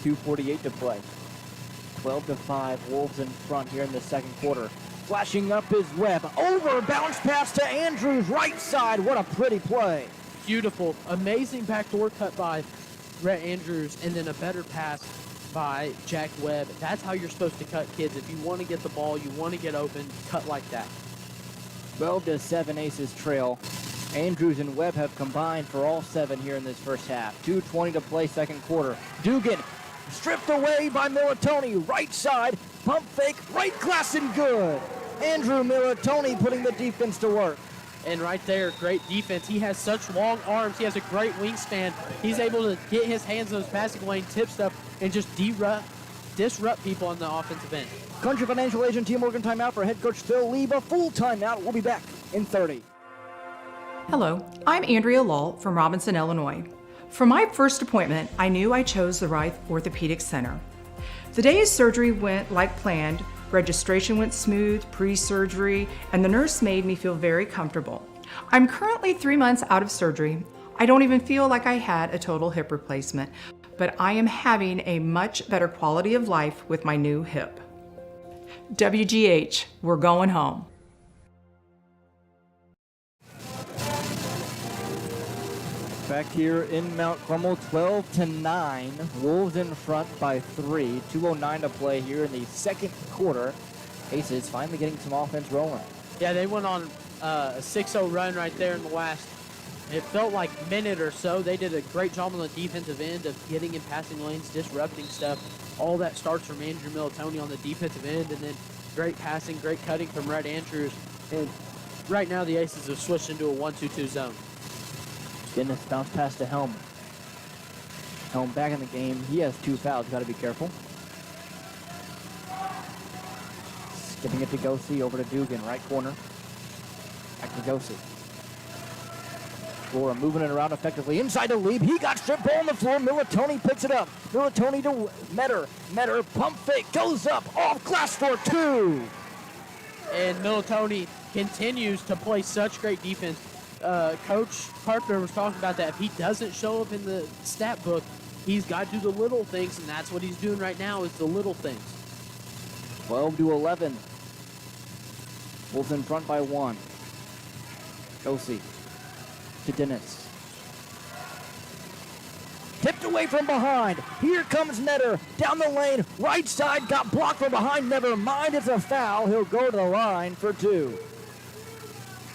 2:48 to play. 12-5. Wolves in front here in the second quarter. Flashing up his Webb. Over. Bounce pass to Andrews. Right side. What a pretty play. Beautiful. Amazing backdoor cut by Rhett Andrews, and then a better pass by Jack Webb. That's how you're supposed to cut, kids. If you want to get the ball, you want to get open, cut like that. 12-7 Aces trail. Andrews and Webb have combined for all 7 here in this first half. 2:20 to play second quarter. Dugan stripped away by Militoni. Right side, pump fake, right glass and good. Andrew Militoni putting the defense to work. And right there, great defense. He has such long arms. He has a great wingspan. He's able to get his hands on his passing lane, tip stuff, and just disrupt people on the offensive end. Country Financial Agent T. Morgan timeout for head coach Phil Lieb. A full timeout. We'll be back in 30. Hello, I'm Andrea Lull from Robinson, Illinois. For my first appointment, I knew I chose the right orthopedic center. The day of surgery went like planned. Registration went smooth, pre-surgery, and the nurse made me feel very comfortable. I'm currently 3 months out of surgery. I don't even feel like I had a total hip replacement, but I am having a much better quality of life with my new hip. WGH, we're going home. Back here in Mount Carmel, 12-9. Wolves in front by 3. 2:09 to play here in the second quarter. Aces finally getting some offense rolling. Yeah, they went on a 6-0 run right there in the last, it felt like minute or so. They did a great job on the defensive end of getting in passing lanes, disrupting stuff. All that starts from Andrew Militoni on the defensive end, and then great passing, great cutting from Red Andrews. And right now the Aces have switched into a 1-2-2 zone. Dennis bounce pass to Helm. Helm back in the game. He has 2 fouls. Got to be careful. Skipping it to Gosey, over to Dugan, right corner. Back to Gosey. Flora moving it around effectively. Inside to Lieb. He got stripped ball on the floor. Militoni picks it up. Militoni to Metter. Metter pump fake. Goes up. Off glass for 2. And Militoni continues to play such great defense. Coach Carpenter was talking about that. If he doesn't show up in the stat book, he's got to do the little things, and that's what he's doing right now is the little things. 12-11. Wolves in front by 1. Gosey to Dennis. Tipped away from behind. Here comes Netter down the lane. Right side got blocked from behind. Never mind, it's a foul. He'll go to the line for 2.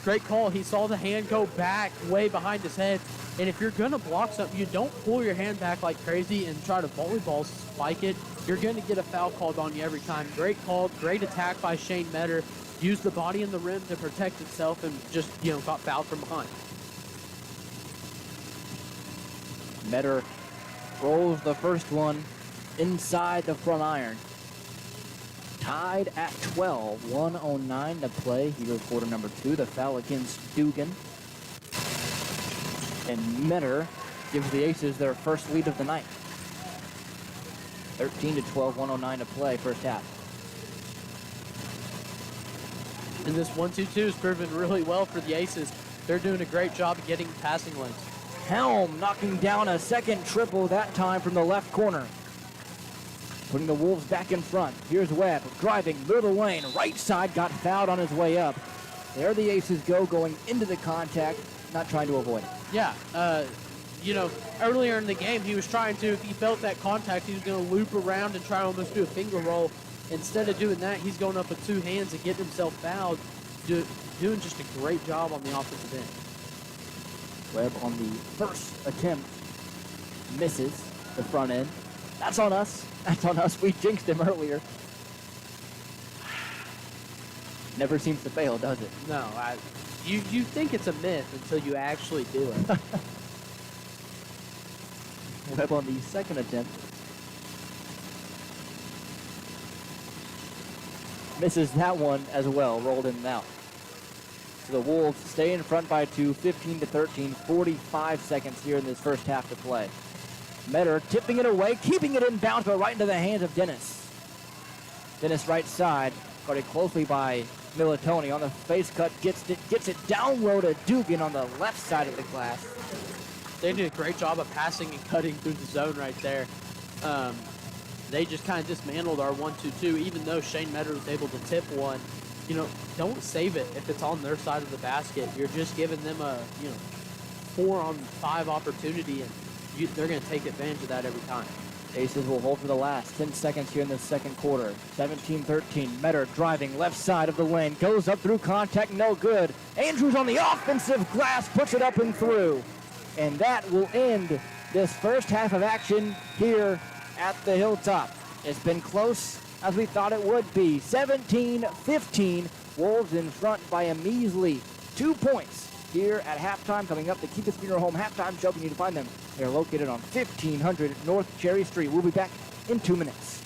Great call. He saw the hand go back way behind his head. And if you're going to block something, you don't pull your hand back like crazy and try to volleyball spike it. You're going to get a foul called on you every time. Great call. Great attack by Shane Metter. Used the body and the rim to protect itself and just, got fouled from behind. Metter rolls the first one inside the front iron. Tied at 12, 1:09 to play. Here is quarter number 2, the foul against Dugan. And Metter gives the Aces their first lead of the night. 13-12, 1:09 to play, first half. And this 1-2-2 has proven really well for the Aces. They're doing a great job of getting passing lanes. Helm knocking down a second triple, that time from the left corner. Putting the Wolves back in front. Here's Webb driving middle of the lane. Right side got fouled on his way up. There the Aces go, going into the contact, not trying to avoid it. Yeah, earlier in the game he was trying to, if he felt that contact, he was going to loop around and try to almost do a finger roll. Instead of doing that, he's going up with 2 hands and getting himself fouled, doing just a great job on the offensive end. Webb on the first attempt misses the front end. That's on us. That's on us. We jinxed him earlier. Never seems to fail, does it? No, you think it's a myth until you actually do it. Webb on the second attempt. Misses that one as well, rolled in and out. So the Wolves stay in front by 2, 15-13, 45 seconds here in this first half to play. Metter tipping it away, keeping it in bounds, but right into the hands of Dennis. Dennis right side, guarded closely by Militoni. On the face cut, gets it down low to Dugan on the left side of the glass. They did a great job of passing and cutting through the zone right there. They just kind of dismantled our 1-2-2, even though Shane Metter was able to tip one. Don't save it if it's on their side of the basket. You're just giving them a 4-on-5 opportunity, and they're going to take advantage of that every time. Aces will hold for the last 10 seconds here in the second quarter. 17-13, Metter driving left side of the lane, goes up through contact, no good. Andrews on the offensive glass, puts it up and through. And that will end this first half of action here at the Hilltop. It's been close as we thought it would be. 17-15, Wolves in front by a measly 2 points here at halftime. Coming up, the Keep It Funeral Home halftime show. You need to find them. They're located on 1500 North Cherry Street. We'll be back in 2 minutes.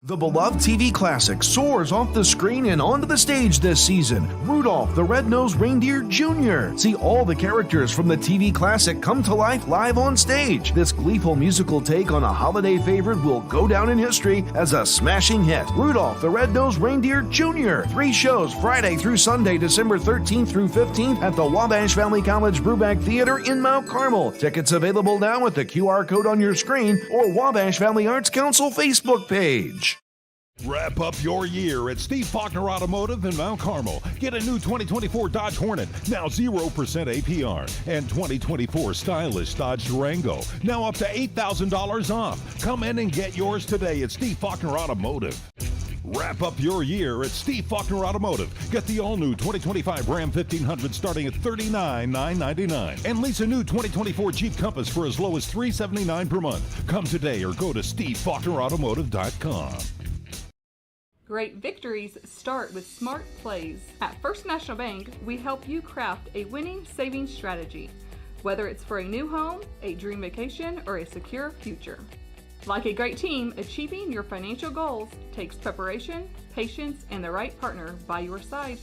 The beloved TV classic soars off the screen and onto the stage this season. Rudolph the Red-Nosed Reindeer Jr. See all the characters from the TV classic come to life live on stage. This gleeful musical take on a holiday favorite will go down in history as a smashing hit. Rudolph the Red-Nosed Reindeer Jr. 3 shows Friday through Sunday, December 13th through 15th at the Wabash Valley College Brubeck Theater in Mount Carmel. Tickets available now at the QR code on your screen or Wabash Valley Arts Council Facebook page. Wrap up your year at Steve Faulkner Automotive in Mount Carmel. Get a new 2024 Dodge Hornet, now 0% APR, and 2024 stylish Dodge Durango, now up to $8,000 off. Come in and get yours today at Steve Faulkner Automotive. Wrap up your year at Steve Faulkner Automotive. Get the all-new 2025 Ram 1500 starting at $39,999. And lease a new 2024 Jeep Compass for as low as $379 per month. Come today or go to SteveFaulknerAutomotive.com. Great victories start with smart plays. At First National Bank, we help you craft a winning savings strategy, whether it's for a new home, a dream vacation, or a secure future. Like a great team, achieving your financial goals takes preparation, patience, and the right partner by your side.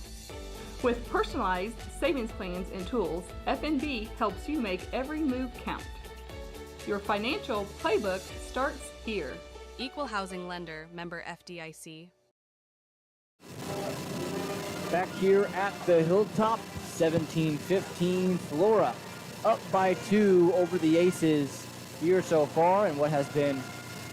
With personalized savings plans and tools, FNB helps you make every move count. Your financial playbook starts here. Equal housing lender, member FDIC. Back here at the Hilltop, 17-15, Flora up by 2 over the Aces here so far in what has been a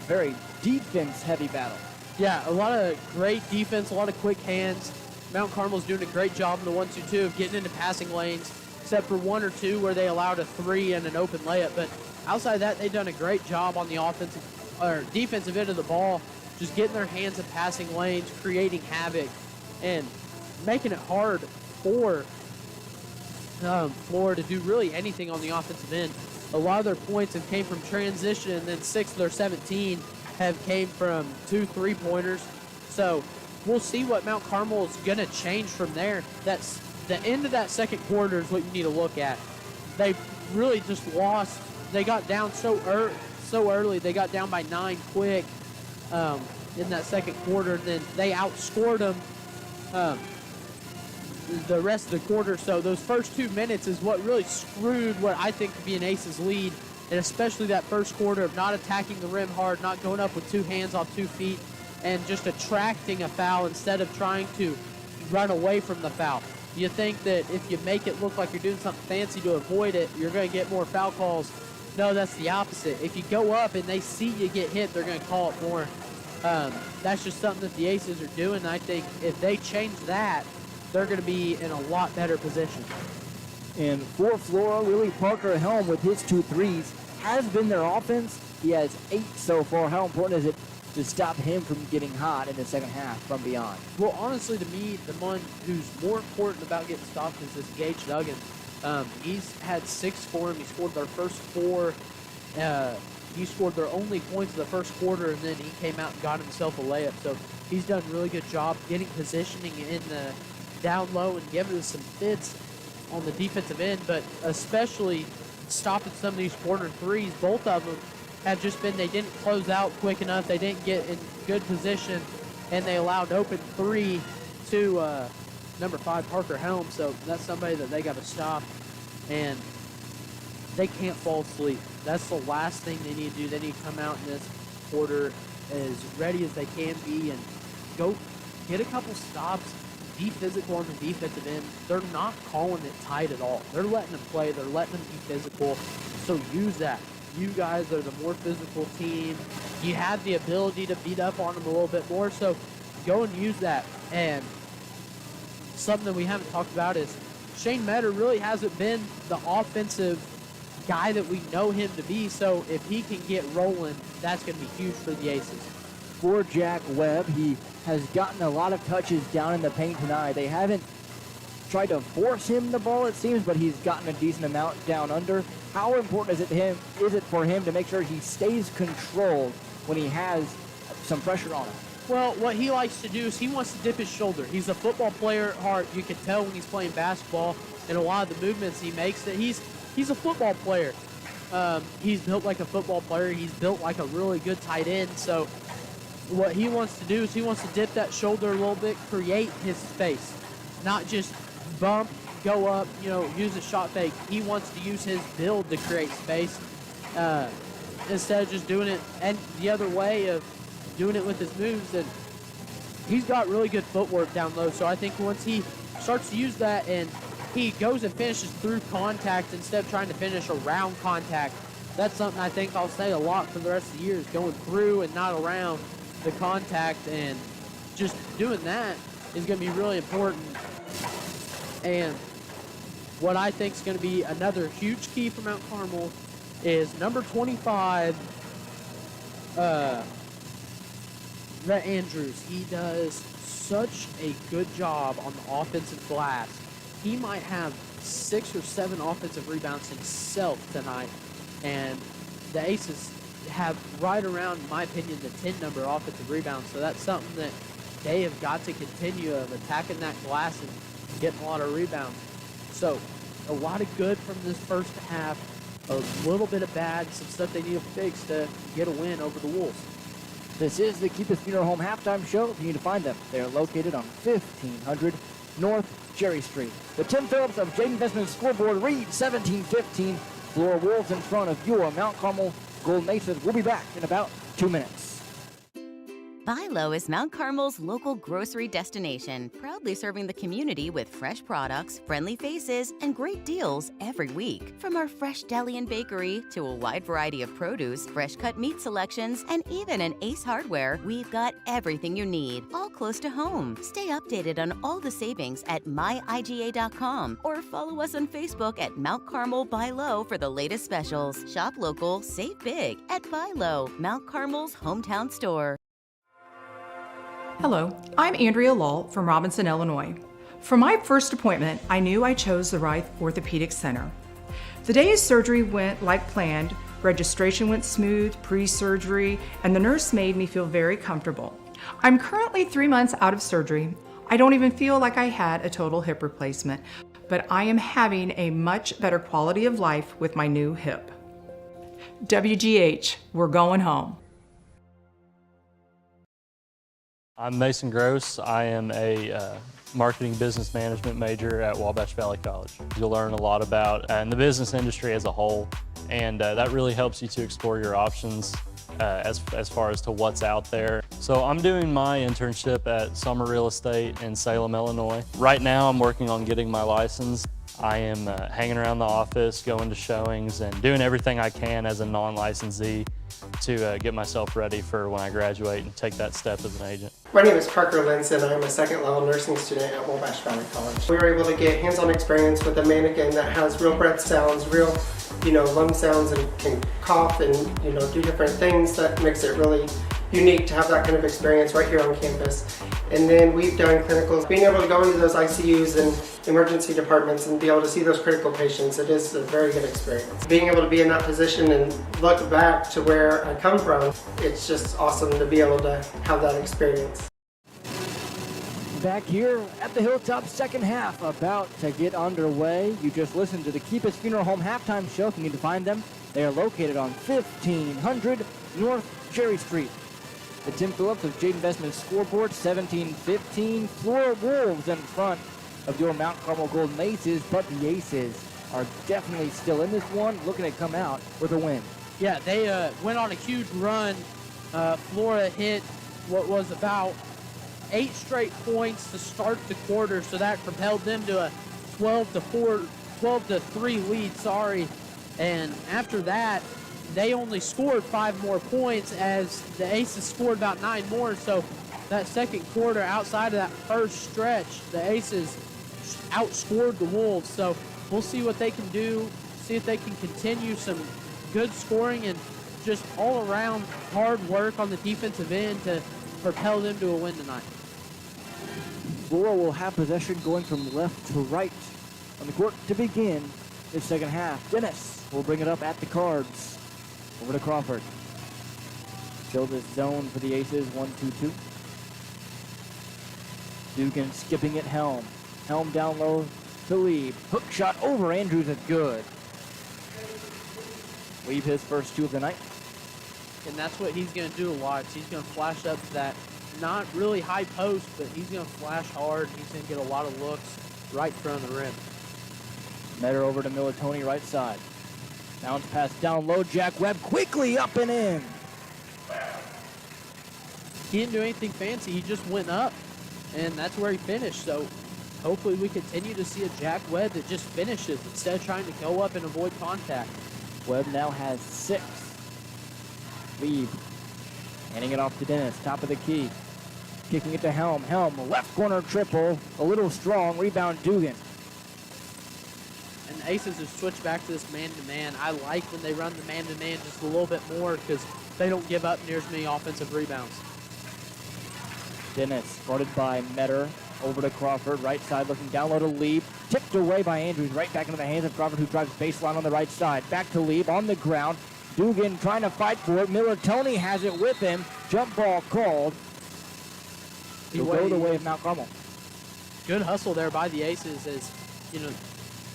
very defense-heavy battle. Yeah, a lot of great defense, a lot of quick hands. Mount Carmel's doing a great job in the 1-2-2 of getting into passing lanes, except for 1 or 2 where they allowed a 3 and an open layup. But outside of that, they've done a great job on the offensive or defensive end of the ball, just getting their hands in passing lanes, creating havoc, and making it hard for Flora to do really anything on the offensive end. A lot of their points have came from transition, and then 6 of their 17 have came from 2 3-pointers. So we'll see what Mount Carmel is going to change from there. That's the end of that second quarter is what you need to look at. They really just lost. They got down so early. They got down by 9 quick in that second quarter, and then they outscored them the rest of the quarter. So those first 2 minutes is what really screwed what I think could be an Aces lead, and especially that first quarter of not attacking the rim hard, not going up with 2 hands off 2 feet, and just attracting a foul instead of trying to run away from the foul. You think that if you make it look like you're doing something fancy to avoid it, you're going to get more foul calls. No, that's the opposite. If you go up and they see you get hit, they're going to call it more. That's just something that the Aces are doing. I think if they change that, they're going to be in a lot better position. And for Flora, really, Parker Helm with his 2 threes has been their offense. He has 8 so far. How important is it to stop him from getting hot in the second half from beyond? Well, honestly, to me, the one who's more important about getting stopped is this Gage Duggan. He's had 6 for him. He scored their first 4. He scored their only points in the first quarter, and then he came out and got himself a layup. So he's done a really good job getting positioning in the down low and giving us some fits on the defensive end, but especially stopping some of these corner threes. Both of them have just been, they didn't close out quick enough, they didn't get in good position, and they allowed open 3 to number 5, Parker Helm. So that's somebody that they got to stop, and they can't fall asleep. That's the last thing they need to do. They need to come out in this quarter as ready as they can be and go get a couple stops, be physical on the defensive end. They're not calling it tight at all. They're letting them play. They're letting them be physical. So use that. You guys are the more physical team. You have the ability to beat up on them a little bit more. So go and use that. And something that we haven't talked about is Shane Metter really hasn't been the offensive guy that we know him to be. So if he can get rolling, that's going to be huge for the Aces. For Jack Webb, he has gotten a lot of touches down in the paint tonight. They haven't tried to force him the ball, it seems, but he's gotten a decent amount down under. How important is it for him to make sure he stays controlled when he has some pressure on him? Well, what he likes to do is he wants to dip his shoulder. He's a football player at heart. You can tell when he's playing basketball and a lot of the movements he makes that he's a football player. He's built like a football player. He's built like a really good tight end. So what he wants to do is he wants to dip that shoulder a little bit, create his space, not just bump, go up, use a shot fake. He wants to use his build to create space instead of just doing it and the other way of doing it with his moves. And he's got really good footwork down low. So I think once he starts to use that and he goes and finishes through contact instead of trying to finish around contact, that's something I think I'll say a lot for the rest of the year is going through and not around the contact. And just doing that is going to be really important. And what I think is going to be another huge key for Mount Carmel is number 25, Rhett Andrews. He does such a good job on the offensive glass. He might have 6 or 7 offensive rebounds himself tonight, and the Aces have right around, in my opinion, the 10 number offensive rebounds. So that's something that they have got to continue of attacking that glass and getting a lot of rebounds. So a lot of good from this first half, a little bit of bad, some stuff they need to fix to get a win over the Wolves. This is the Keep Us Funeral Home halftime show. If you need to find them, they are located on 1500 North Cherry Street. The Tim Phillips of Jade Investment scoreboard reads 17-15. Flora Wolves in front of your Mount Carmel Golden Aces. We'll be back in about 2 minutes. Buy Low is Mount Carmel's local grocery destination, proudly serving the community with fresh products, friendly faces, and great deals every week. From our fresh deli and bakery to a wide variety of produce, fresh cut meat selections, and even an Ace Hardware, we've got everything you need, all close to home. Stay updated on all the savings at myiga.com or follow us on Facebook at Mount Carmel Buy Low for the latest specials. Shop local, save big at Buy Low, Mount Carmel's hometown store. Hello, I'm Andrea Lull from Robinson, Illinois. For my first appointment, I knew I chose the right orthopedic center. The day's surgery went like planned, registration went smooth, pre-surgery, and the nurse made me feel very comfortable. I'm currently 3 months out of surgery. I don't even feel like I had a total hip replacement, but I am having a much better quality of life with my new hip. WGH, we're going home. I'm Mason Gross. I am a marketing business management major at Wabash Valley College. You'll learn a lot about the business industry as a whole, and that really helps you to explore your options as far as to what's out there. So I'm doing my internship at Summer Real Estate in Salem, Illinois. Right now I'm working on getting my license. I am hanging around the office, going to showings, and doing everything I can as a non-licensee to get myself ready for when I graduate and take that step as an agent. My name is Parker Linson. I'm a second-level nursing student at Wabash Valley College. We were able to get hands-on experience with a mannequin that has real breath sounds, real, lung sounds, and can cough and, do different things. That makes it really unique to have that kind of experience right here on campus. And then we've done clinicals. Being able to go into those ICUs and emergency departments and be able to see those critical patients, it is a very good experience. Being able to be in that position and look back to where I come from, it's just awesome to be able to have that experience. Back here at the Hilltop, second half about to get underway. You just listened to the Keep Us Funeral Home halftime show. If you need to find them, they are located on 1500 North Cherry Street. The Tim Phillips of Jade Investment scoreboard, 17-15. Flora Wolves in front of your Mount Carmel Golden Aces, but the Aces are definitely still in this one, looking to come out with a win. Yeah, they went on a huge run. Flora hit what was about 8 straight points to start the quarter, so that propelled them to a 12-3 lead, And after that, they only scored 5 more points as the Aces scored about 9 more. So that second quarter, outside of that first stretch, the Aces outscored the Wolves. So we'll see what they can do, see if they can continue some good scoring and just all around hard work on the defensive end to propel them to a win tonight. Flora will have possession going from left to right on the court to begin the second half. Dennis will bring it up at the cards. Over to Crawford. Still this zone for the Aces, 1-2-2. Dugan skipping it, Helm. Helm down low to Lieb. Hook shot over Andrews is good. Lieb his first 2 of the night. And that's what he's going to do a lot. He's going to flash up to that not really high post, but he's going to flash hard. He's going to get a lot of looks right in front of the rim. Metter over to Militoni, right side. Bounce pass down low, Jack Webb quickly up and in. He didn't do anything fancy. He just went up, and that's where he finished. So hopefully we continue to see a Jack Webb that just finishes instead of trying to go up and avoid contact. Webb now has 6. Lieb handing it off to Dennis, top of the key. Kicking it to Helm. Helm, left corner triple, a little strong. Rebound, Dugan. And the Aces have switched back to this man-to-man. I like when they run the man-to-man just a little bit more because they don't give up near as many offensive rebounds. Dennis, guarded by Metter. Over to Crawford, right side looking down low to Lieb. Tipped away by Andrews, right back into the hands of Crawford, who drives baseline on the right side. Back to Lieb on the ground. Dugan trying to fight for it. Miller Tony has it with him. Jump ball called. He'll go the way of Mount Carmel. Good hustle there by the Aces as, you know,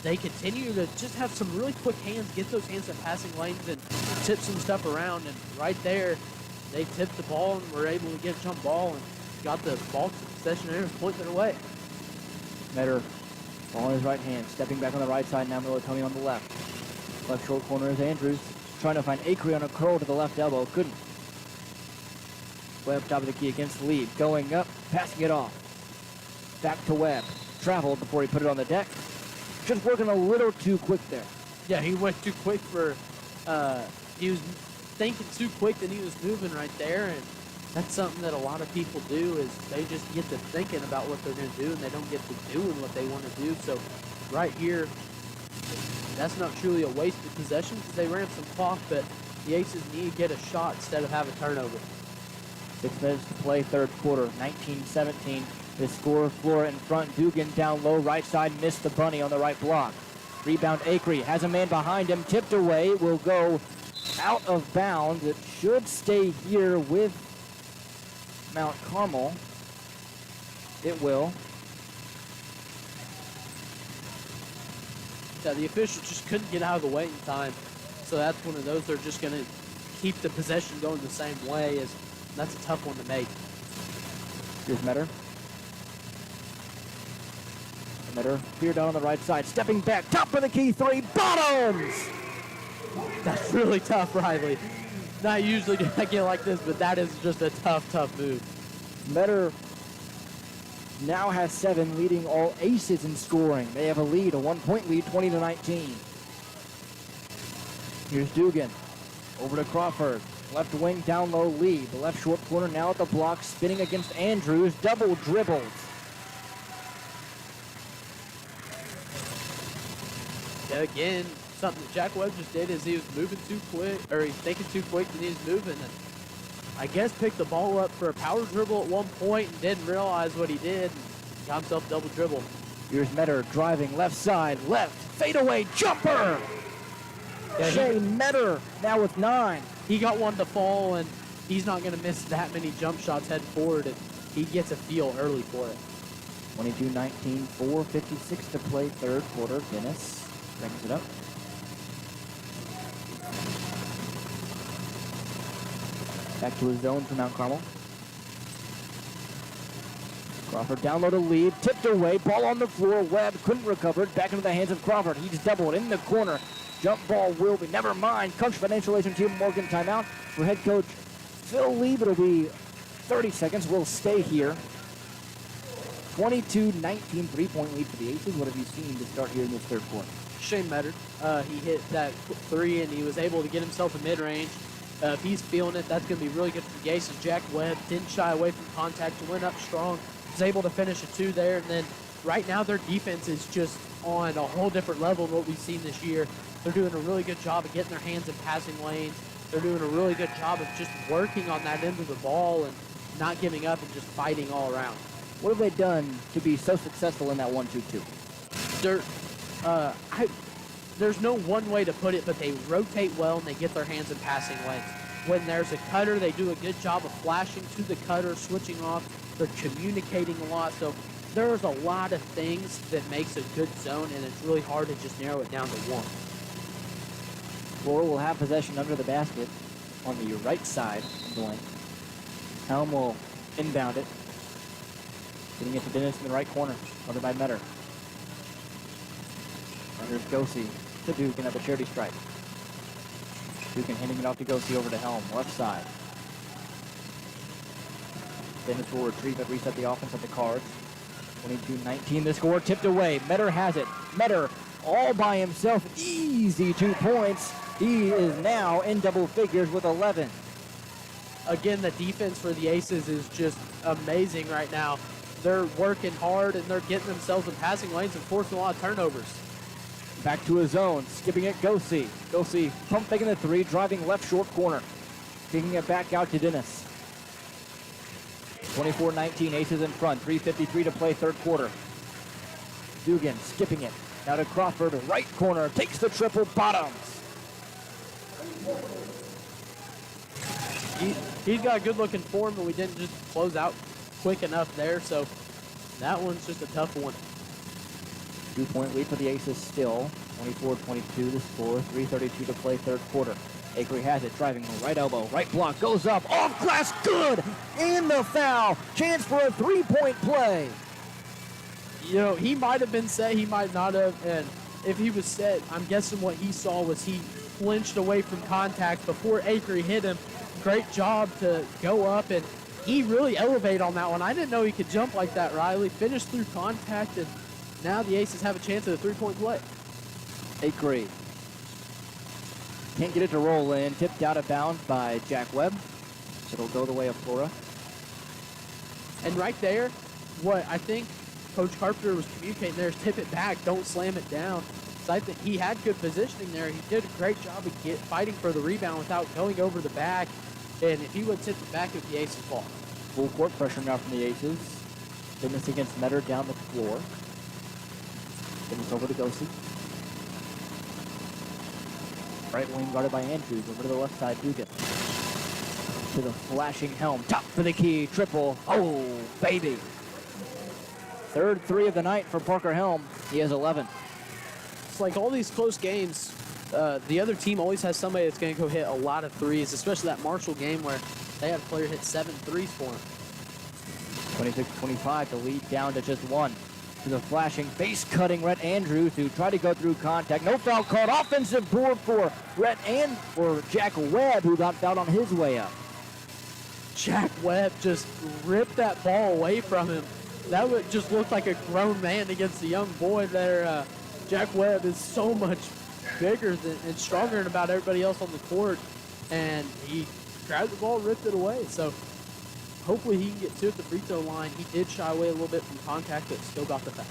they continue to just have some really quick hands, get those hands in passing lanes and tip some stuff around. And right there, they tipped the ball and were able to get a jump ball and got the ball to possession there and pointed it away. Metter ball in his right hand, stepping back on the right side now. Miller Tony on the left. Left short corner is Andrews. Trying to find Acree on a curl to the left elbow. Couldn't. Webb top of the key against Lieb. Going up, passing it off. Back to Webb. Traveled before he put it on the deck. Just working a little too quick there. Yeah, he went too quick for, he was thinking too quick that he was moving right there. And that's something that a lot of people do is they just get to thinking about what they're going to do and they don't get to doing what they want to do. So right here, that's not truly a wasted possession because they ran some clock, but the Aces need to get a shot instead of have a turnover. 6 minutes to play, third quarter, 19-17. The score, Flora in front. Dugan down low, right side, missed the bunny on the right block. Rebound, Acree has a man behind him, tipped away, will go out of bounds. It should stay here with Mount Carmel. It will. Yeah, the officials just couldn't get out of the way in time. So that's one of those they're just going to keep the possession going the same way. That's a tough one to make. Here's Metter. Metter here down on the right side, stepping back, top of the key three, bottoms! That's really tough, Riley. Not usually gonna get like this, but that is just a tough, tough move. Metter now has 7, leading all Aces in scoring. They have a lead, a 1-point lead, 20-19. Here's Dugan, over to Crawford. Left wing, down low, Lee. The left short corner now at the block, spinning against Andrews, double dribbles. Yeah, again, something that Jack Webb just did is he was moving too quick, or he's thinking too quick than he was moving. And I guess picked the ball up for a power dribble at one point and didn't realize what he did. And got himself double dribble. Here's Metter driving left side, left, fadeaway jumper! Yeah, Shea Metter now with 9. He got one to fall, and he's not going to miss that many jump shots heading forward. And he gets a feel early for it. 22-19, 4:56 to play, third quarter. Dennis brings it up. Back to his zone for Mount Carmel. Crawford down low to lead, tipped away, ball on the floor. Webb couldn't recover it. Back into the hands of Crawford. He's doubled in the corner. Jump ball will be, never mind. Coach Financial Agent Team Morgan timeout for head coach Phil Lee. It'll be 30 seconds. We'll stay here. 22-19, 3-point lead for the Aces. What have you seen to start here in this third quarter? Shea Metter, he hit that 3 and he was able to get himself a mid-range. If he's feeling it, that's going to be really good for the Aces. Jack Webb didn't shy away from contact, went up strong, was able to finish a 2 there. And then right now their defense is just on a whole different level than what we've seen this year. They're doing a really good job of getting their hands in passing lanes. They're doing a really good job of just working on that end of the ball and not giving up and just fighting all around. What have they done to be so successful in that 1-2-2? There's no one way to put it, but they rotate well and they get their hands in passing lanes. When there's a cutter, they do a good job of flashing to the cutter, switching off. They're communicating a lot. So there's a lot of things that makes a good zone, and it's really hard to just narrow it down to one. Flora will have possession under the basket on the right side of the lane. Helm will inbound it. Getting it to Dennis in the right corner, covered by Metter. And here's Gosi to Dugan at the charity stripe. Dugan handing it off to Gosi over to Helm, left side. Dennis will retrieve it, reset the offense at the Cards. 22-19, the score tipped away. Metter has it. Metter all by himself, easy 2 points. He is now in double figures with 11. again, the defense for the Aces is just amazing right now. They're working hard, and they're getting themselves in passing lanes and forcing a lot of turnovers. Back to his zone, skipping it, Gosi. Gosi pump faking the three, driving left short corner. Kicking it back out to Dennis. 24-19, Aces in front, 3:53 to play third quarter. Dugan skipping it. Now to Crawford, right corner, takes the triple, bottoms. He's got a good looking form, but we didn't just close out quick enough there, so that one's just a tough one. 2-point lead for the Aces still. 24-22 the score, 3:32 to play third quarter. Acri has it, driving the right elbow, right block, goes up, off glass, good! And the foul, chance for a 3-point play. You know, he might have been set, he might not have, and if he was set, I'm guessing what he saw was he flinched away from contact before Acri hit him. Great job to go up, and he really elevated on that one. I didn't know he could jump like that, Riley. Finished through contact, and now the Aces have a chance at a 3-point play. Acri can't get it to roll in, tipped out of bounds by Jack Webb. It'll go the way of Flora. And right there, what I think Coach Carpenter was communicating there is tip it back, don't slam it down. So I think he had good positioning there. He did a great job of fighting for the rebound without going over the back. And if he would tip it back, it would be Aces' ball. Full court pressure now from the Aces. Dennis against Metter down the floor. Dennis over to Gosi. Right wing guarded by Andrews. Over to the left side, Dugan. To the flashing Helm. Top for the key. Triple. Oh, baby. Third three of the night for Parker Helm. He has 11. It's like all these close games, the other team always has somebody that's going to go hit a lot of threes, especially that Marshall game where they had a player hit 7 threes for him. 26-25, the lead down to just one. To the flashing, face-cutting Rhett Andrews, who tried to go through contact. No foul called. Offensive board for Jack Webb, who got fouled on his way up. Jack Webb just ripped that ball away from him. That would just look like a grown man against a young boy there. Jack Webb is so much bigger and stronger than about everybody else on the court, and he grabbed the ball, ripped it away. So hopefully he can get to it at the free throw line. He did shy away a little bit from contact, but still got the foul.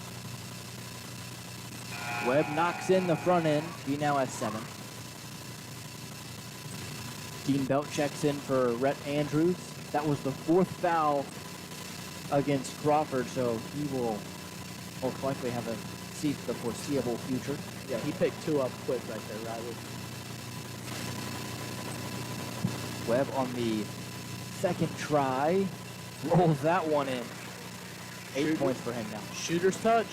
Webb knocks in the front end. He now has 7. Dean Belt checks in for Rhett Andrews. That was the 4th foul against Crawford, so he will most likely have a seat for the foreseeable future. Yeah, he picked 2 up quick right there, Riley. Webb on the second try rolls that one in. 8 points for him now. Shooter's touch.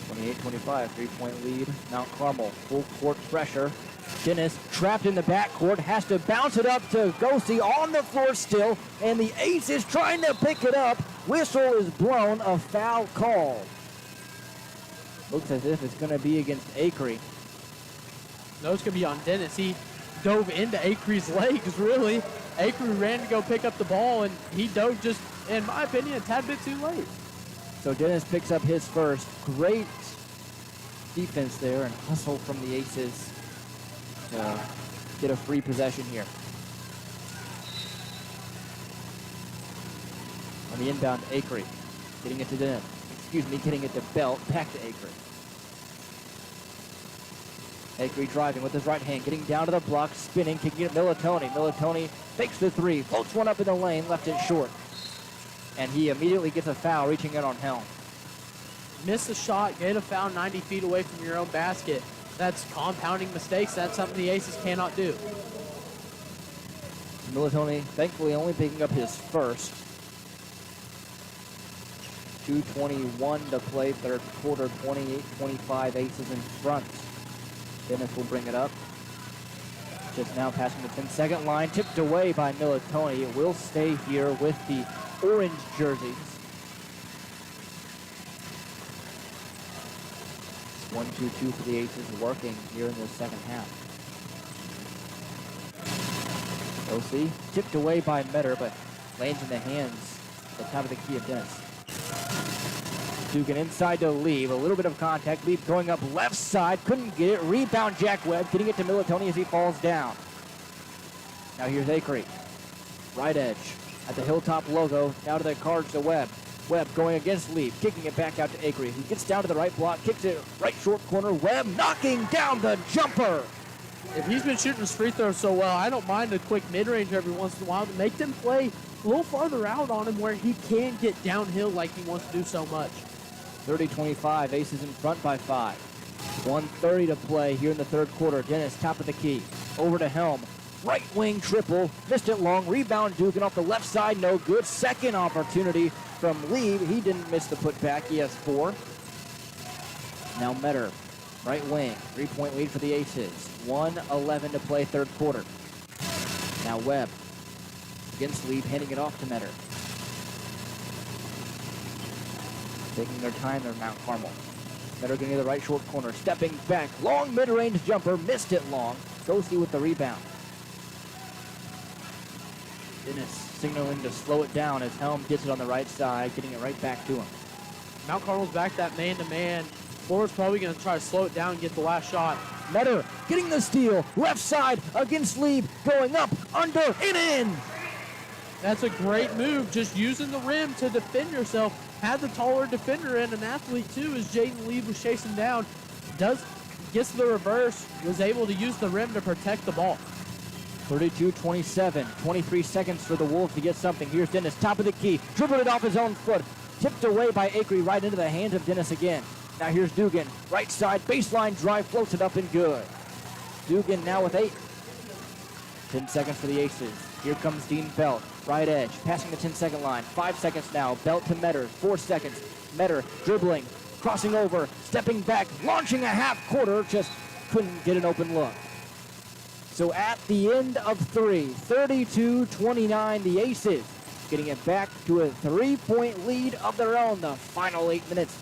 28-25, 3-point lead. Mount Carmel, full court pressure. Dennis trapped in the backcourt, has to bounce it up to Gosi on the floor still, and the Ace is trying to pick it up. Whistle is blown, a foul call. Looks as if it's going to be against Acri. No, it's going to be on Dennis. He dove into Acri's legs, really. Acri ran to go pick up the ball, and he dove just, in my opinion, a tad bit too late. So Dennis picks up his first. Great defense there and hustle from the Aces to get a free possession here. On the inbound, Acri getting it to Dennis. Getting it to Belt, back to Acri. Acri driving with his right hand, getting down to the block, spinning, kicking it Militoni. Militoni fakes the three, floats one up in the lane, left it short. And he immediately gets a foul, reaching in on Helm. Miss the shot, get a foul 90 feet away from your own basket. That's compounding mistakes. That's something the Aces cannot do. Militoni thankfully only picking up his first. 2:21 to play third quarter, 28-25, Aces in front. Dennis will bring it up. Just now passing the 10-second line, tipped away by Militoni. It will stay here with the orange jerseys. It's 1-2-2 for the Aces working here in the second half. OC tipped away by Metter, but lands in the hands at the top of the key of Dennis. Dugan inside to Leave. A little bit of contact. Leave going up left side. Couldn't get it. Rebound Jack Webb. Getting it to Militoni as he falls down. Now here's Acree. Right edge at the Hilltop logo. Now to the cards to Webb. Webb going against Lee, kicking it back out to Acree, who gets down to the right block, kicks it right short corner. Webb knocking down the jumper. If he's been shooting his free throws so well, I don't mind a quick mid-range every once in a while to make them play a little farther out on him where he can get downhill like he wants to do so much. 30-25, Aces in front by 5. 1:30 to play here in the third quarter. Dennis, top of the key. Over to Helm. Right wing triple. Missed it long. Rebound Dugan off the left side. No good. Second opportunity from Lee. He didn't miss the putback. He has 4. Now Metter. Right wing. 3-point lead for the Aces. 1:11 to play third quarter. Now Webb. Against Lee. Handing it off to Metter. Taking their time there, Mount Carmel. Metter getting to the right short corner. Stepping back. Long mid-range jumper. Missed it long. Gosi with the rebound. Dennis signaling to slow it down as Helm gets it on the right side, getting it right back to him. Mount Carmel's back that man-to-man. Flora's probably going to try to slow it down and get the last shot. Metter getting the steal. Left side against Lieb. Going up, under, and in. That's a great move, just using the rim to defend yourself. Had the taller defender and an athlete too, as Jaden Lieb was chasing down. Gets the reverse, was able to use the rim to protect the ball. 32-27, 23 seconds for the Wolves to get something. Here's Dennis, top of the key, dribbled it off his own foot. Tipped away by Acree, right into the hands of Dennis again. Now here's Dugan, right side, baseline drive, floats it up and good. Dugan now with 8. 10 seconds for the Aces. Here comes Dean Belt, right edge, passing the 10-second line. 5 seconds now, Belt to Metter, 4 seconds. Metter dribbling, crossing over, stepping back, launching a half quarter, just couldn't get an open look. So at the end of 3, 32-29, the Aces getting it back to a 3-point lead of their own. The final 8 minutes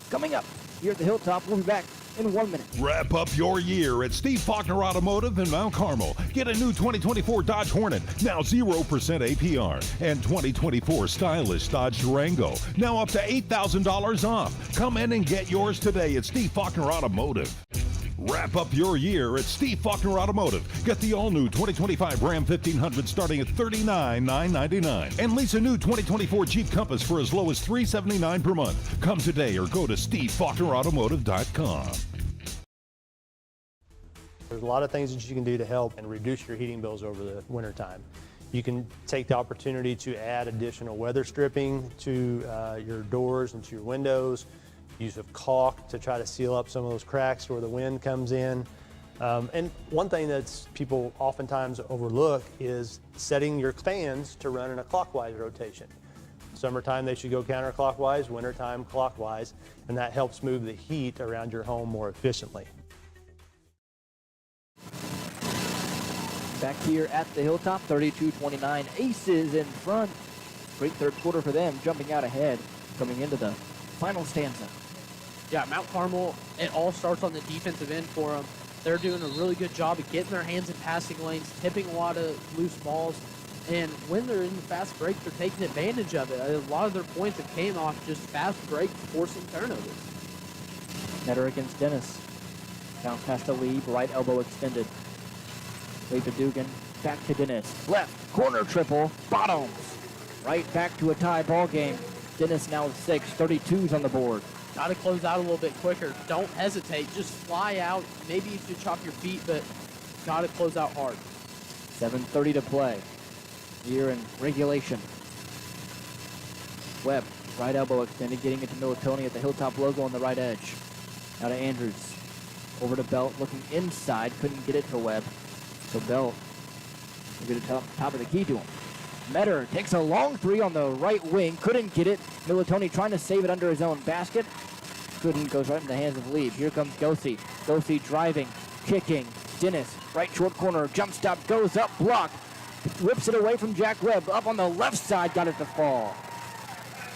coming up here at the Hilltop. We'll be back in 1 minute. Wrap up your year at Steve Faulkner Automotive in Mount Carmel. Get a new 2024 Dodge Hornet, now 0% APR, and 2024 stylish Dodge Durango, now up to $8,000 off. Come in and get yours today at Steve Faulkner Automotive. Wrap up your year at Steve Faulkner Automotive. Get the all-new 2025 Ram 1500 starting at $39,999. And lease a new 2024 Jeep Compass for as low as $379 per month. Come today or go to SteveFaulknerAutomotive.com. There's a lot of things that you can do to help and reduce your heating bills over the wintertime. You can take the opportunity to add additional weather stripping to your doors and to your windows. Use of caulk to try to seal up some of those cracks where the wind comes in. And one thing that's people oftentimes overlook is setting your fans to run in a clockwise rotation. Summertime they should go counterclockwise, wintertime clockwise, and that helps move the heat around your home more efficiently. Back here at the Hilltop, 32-29, Aces in front. Great third quarter for them, jumping out ahead, coming into the final stanza. Yeah, Mount Carmel, it all starts on the defensive end for them. They're doing a really good job of getting their hands in passing lanes, tipping a lot of loose balls, and when they're in the fast break, they're taking advantage of it. A lot of their points have came off just fast break, forcing turnovers. Netter against Dennis. Bounce past the Lieb, right elbow extended. Lead to Dugan, back to Dennis. Left, corner triple, bottoms. Right back to a tie ball game. Dennis now with 6, 32's on the board. Got to close out a little bit quicker. Don't hesitate. Just fly out. Maybe you should chop your feet, but got to close out hard. 7:30 to play here in regulation. Webb, right elbow extended, getting it to Militoni at the Hilltop logo on the right edge. Now to Andrews. Over to Belt, looking inside. Couldn't get it to Webb. So Belt will get it top of the key to him. Metter takes a long 3 on the right wing. Couldn't get it. Militoni trying to save it under his own basket. Couldn't. Goes right in the hands of Lieb. Here comes Gosi. Gosi driving, kicking. Dennis, right short corner. Jump stop, goes up, block. Rips it away from Jack Webb. Up on the left side, got it to fall.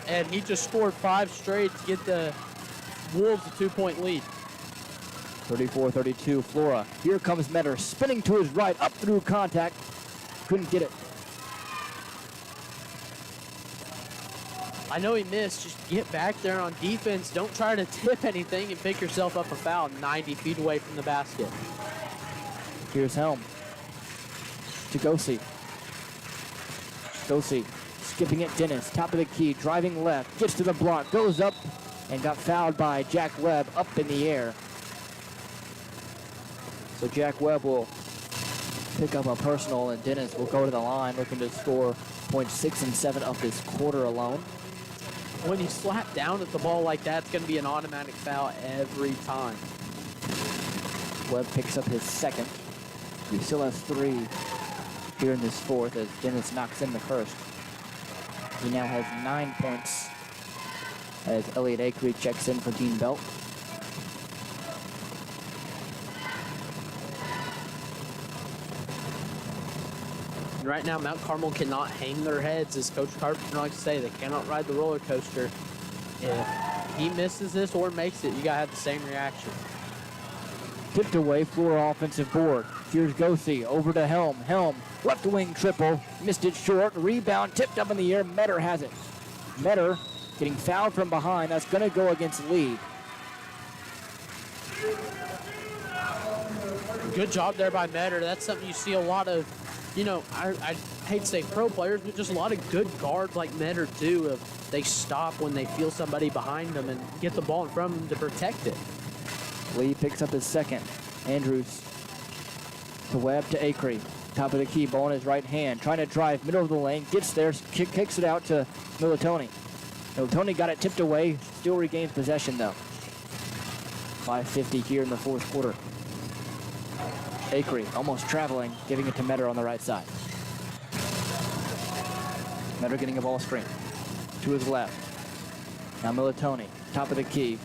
And he just scored 5 straight to get the Wolves a 2-point lead. 34-32, Flora. Here comes Metter, spinning to his right, up through contact. Couldn't get it. I know he missed. Just get back there on defense. Don't try to tip anything and pick yourself up a foul 90 feet away from the basket. Here's Helm. to Gosi. Gosi skipping it. Dennis, top of the key, driving left, gets to the block, goes up, and got fouled by Jack Webb up in the air. So Jack Webb will pick up a personal, and Dennis will go to the line looking to score points 6 and 7 of this quarter alone. When you slap down at the ball like that, it's going to be an automatic foul every time. Webb picks up his second. He still has 3 here in this fourth as Dennis knocks in the first. He now has 9 points as Elliot Acree checks in for Dean Belt. And right now, Mount Carmel cannot hang their heads, as Coach Carpenter likes to say. They cannot ride the roller coaster. If he misses this or makes it, you got to have the same reaction. Tipped away, Flora offensive board. Here's Gosi, over to Helm. Helm, left wing triple, missed it short. Rebound, tipped up in the air. Metter has it. Metter getting fouled from behind. That's going to go against Lee. Good job there by Metter. That's something you see a lot of, you know, I hate to say pro players, but just a lot of good guards like Metter do. They stop when they feel somebody behind them and get the ball in front of them to protect it. Lee picks up his second. Andrews to Webb to Acree. Top of the key, ball in his right hand. Trying to drive, middle of the lane. Gets there, kicks it out to Militoni. Militoni got it tipped away. Still regains possession, though. 5:50 here in the fourth quarter. Acree almost traveling, giving it to Metter on the right side. Metter getting a ball screen. To his left. Now Militoni, top of the key.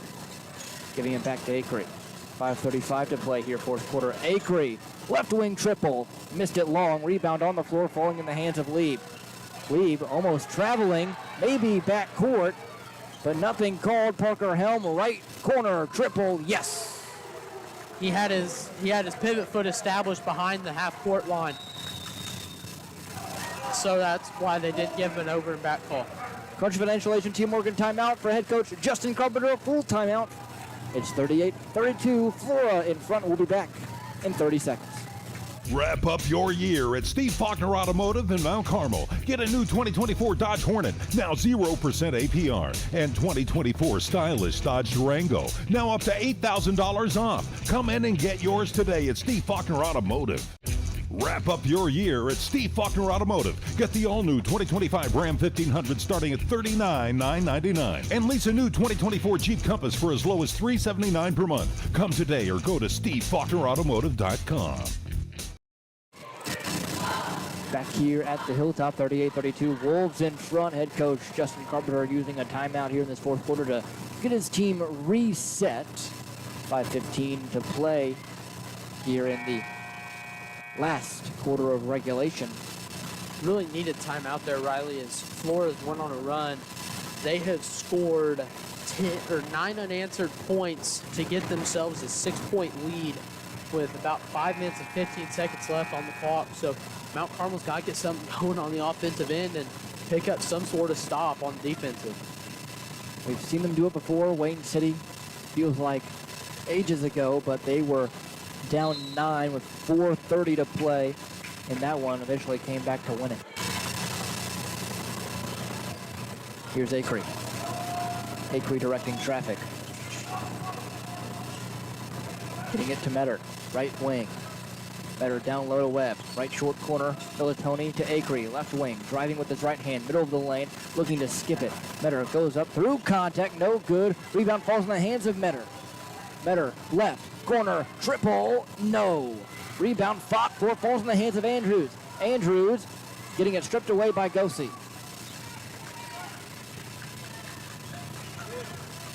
Giving it back to Acree. 5:35 to play here, fourth quarter. Acree, left wing triple. Missed it long. Rebound on the floor, falling in the hands of Lieb. Lieb almost traveling, maybe back court, but nothing called. Parker Helm, right corner, triple, yes. He had his pivot foot established behind the half court line. So that's why they didn't give him an over and back call. Country Financial Agent T. Morgan timeout for head coach Justin Carpenter, a full timeout. It's 38-32, Flora in front. We'll be back in 30 seconds. Wrap up your year at Steve Faulkner Automotive in Mount Carmel. Get a new 2024 Dodge Hornet, now 0% APR, and 2024 stylish Dodge Durango, now up to $8,000 off. Come in and get yours today at Steve Faulkner Automotive. Wrap up your year at Steve Faulkner Automotive. Get the all-new 2025 Ram 1500 starting at $39,999. And lease a new 2024 Jeep Compass for as low as $379 per month. Come today or go to SteveFaulknerAutomotive.com. Back here at the Hilltop, 38-32. Wolves in front. Head coach Justin Carpenter using a timeout here in this fourth quarter to get his team reset. 5:15 to play here in the last quarter of regulation. Really needed timeout there, Riley, as Flores went on a run. They have scored 9 unanswered points to get themselves a 6-point lead with about 5 minutes and 15 seconds left on the clock. So Mount Carmel's got to get something going on the offensive end and pick up some sort of stop on defensive. We've seen them do it before. Wayne City feels like ages ago, but they were down 9 with 4:30 to play, and that one eventually came back to win it. Here's Acree. Acree directing traffic. Getting it to Metter, right wing. Metter down low to Webb, right short corner, Militoni to Acree, left wing, driving with his right hand, middle of the lane, looking to skip it. Metter goes up through contact, no good. Rebound falls in the hands of Metter. Metter, left, corner, triple, no. Rebound fought for, falls in the hands of Andrews. Andrews getting it stripped away by Gosi.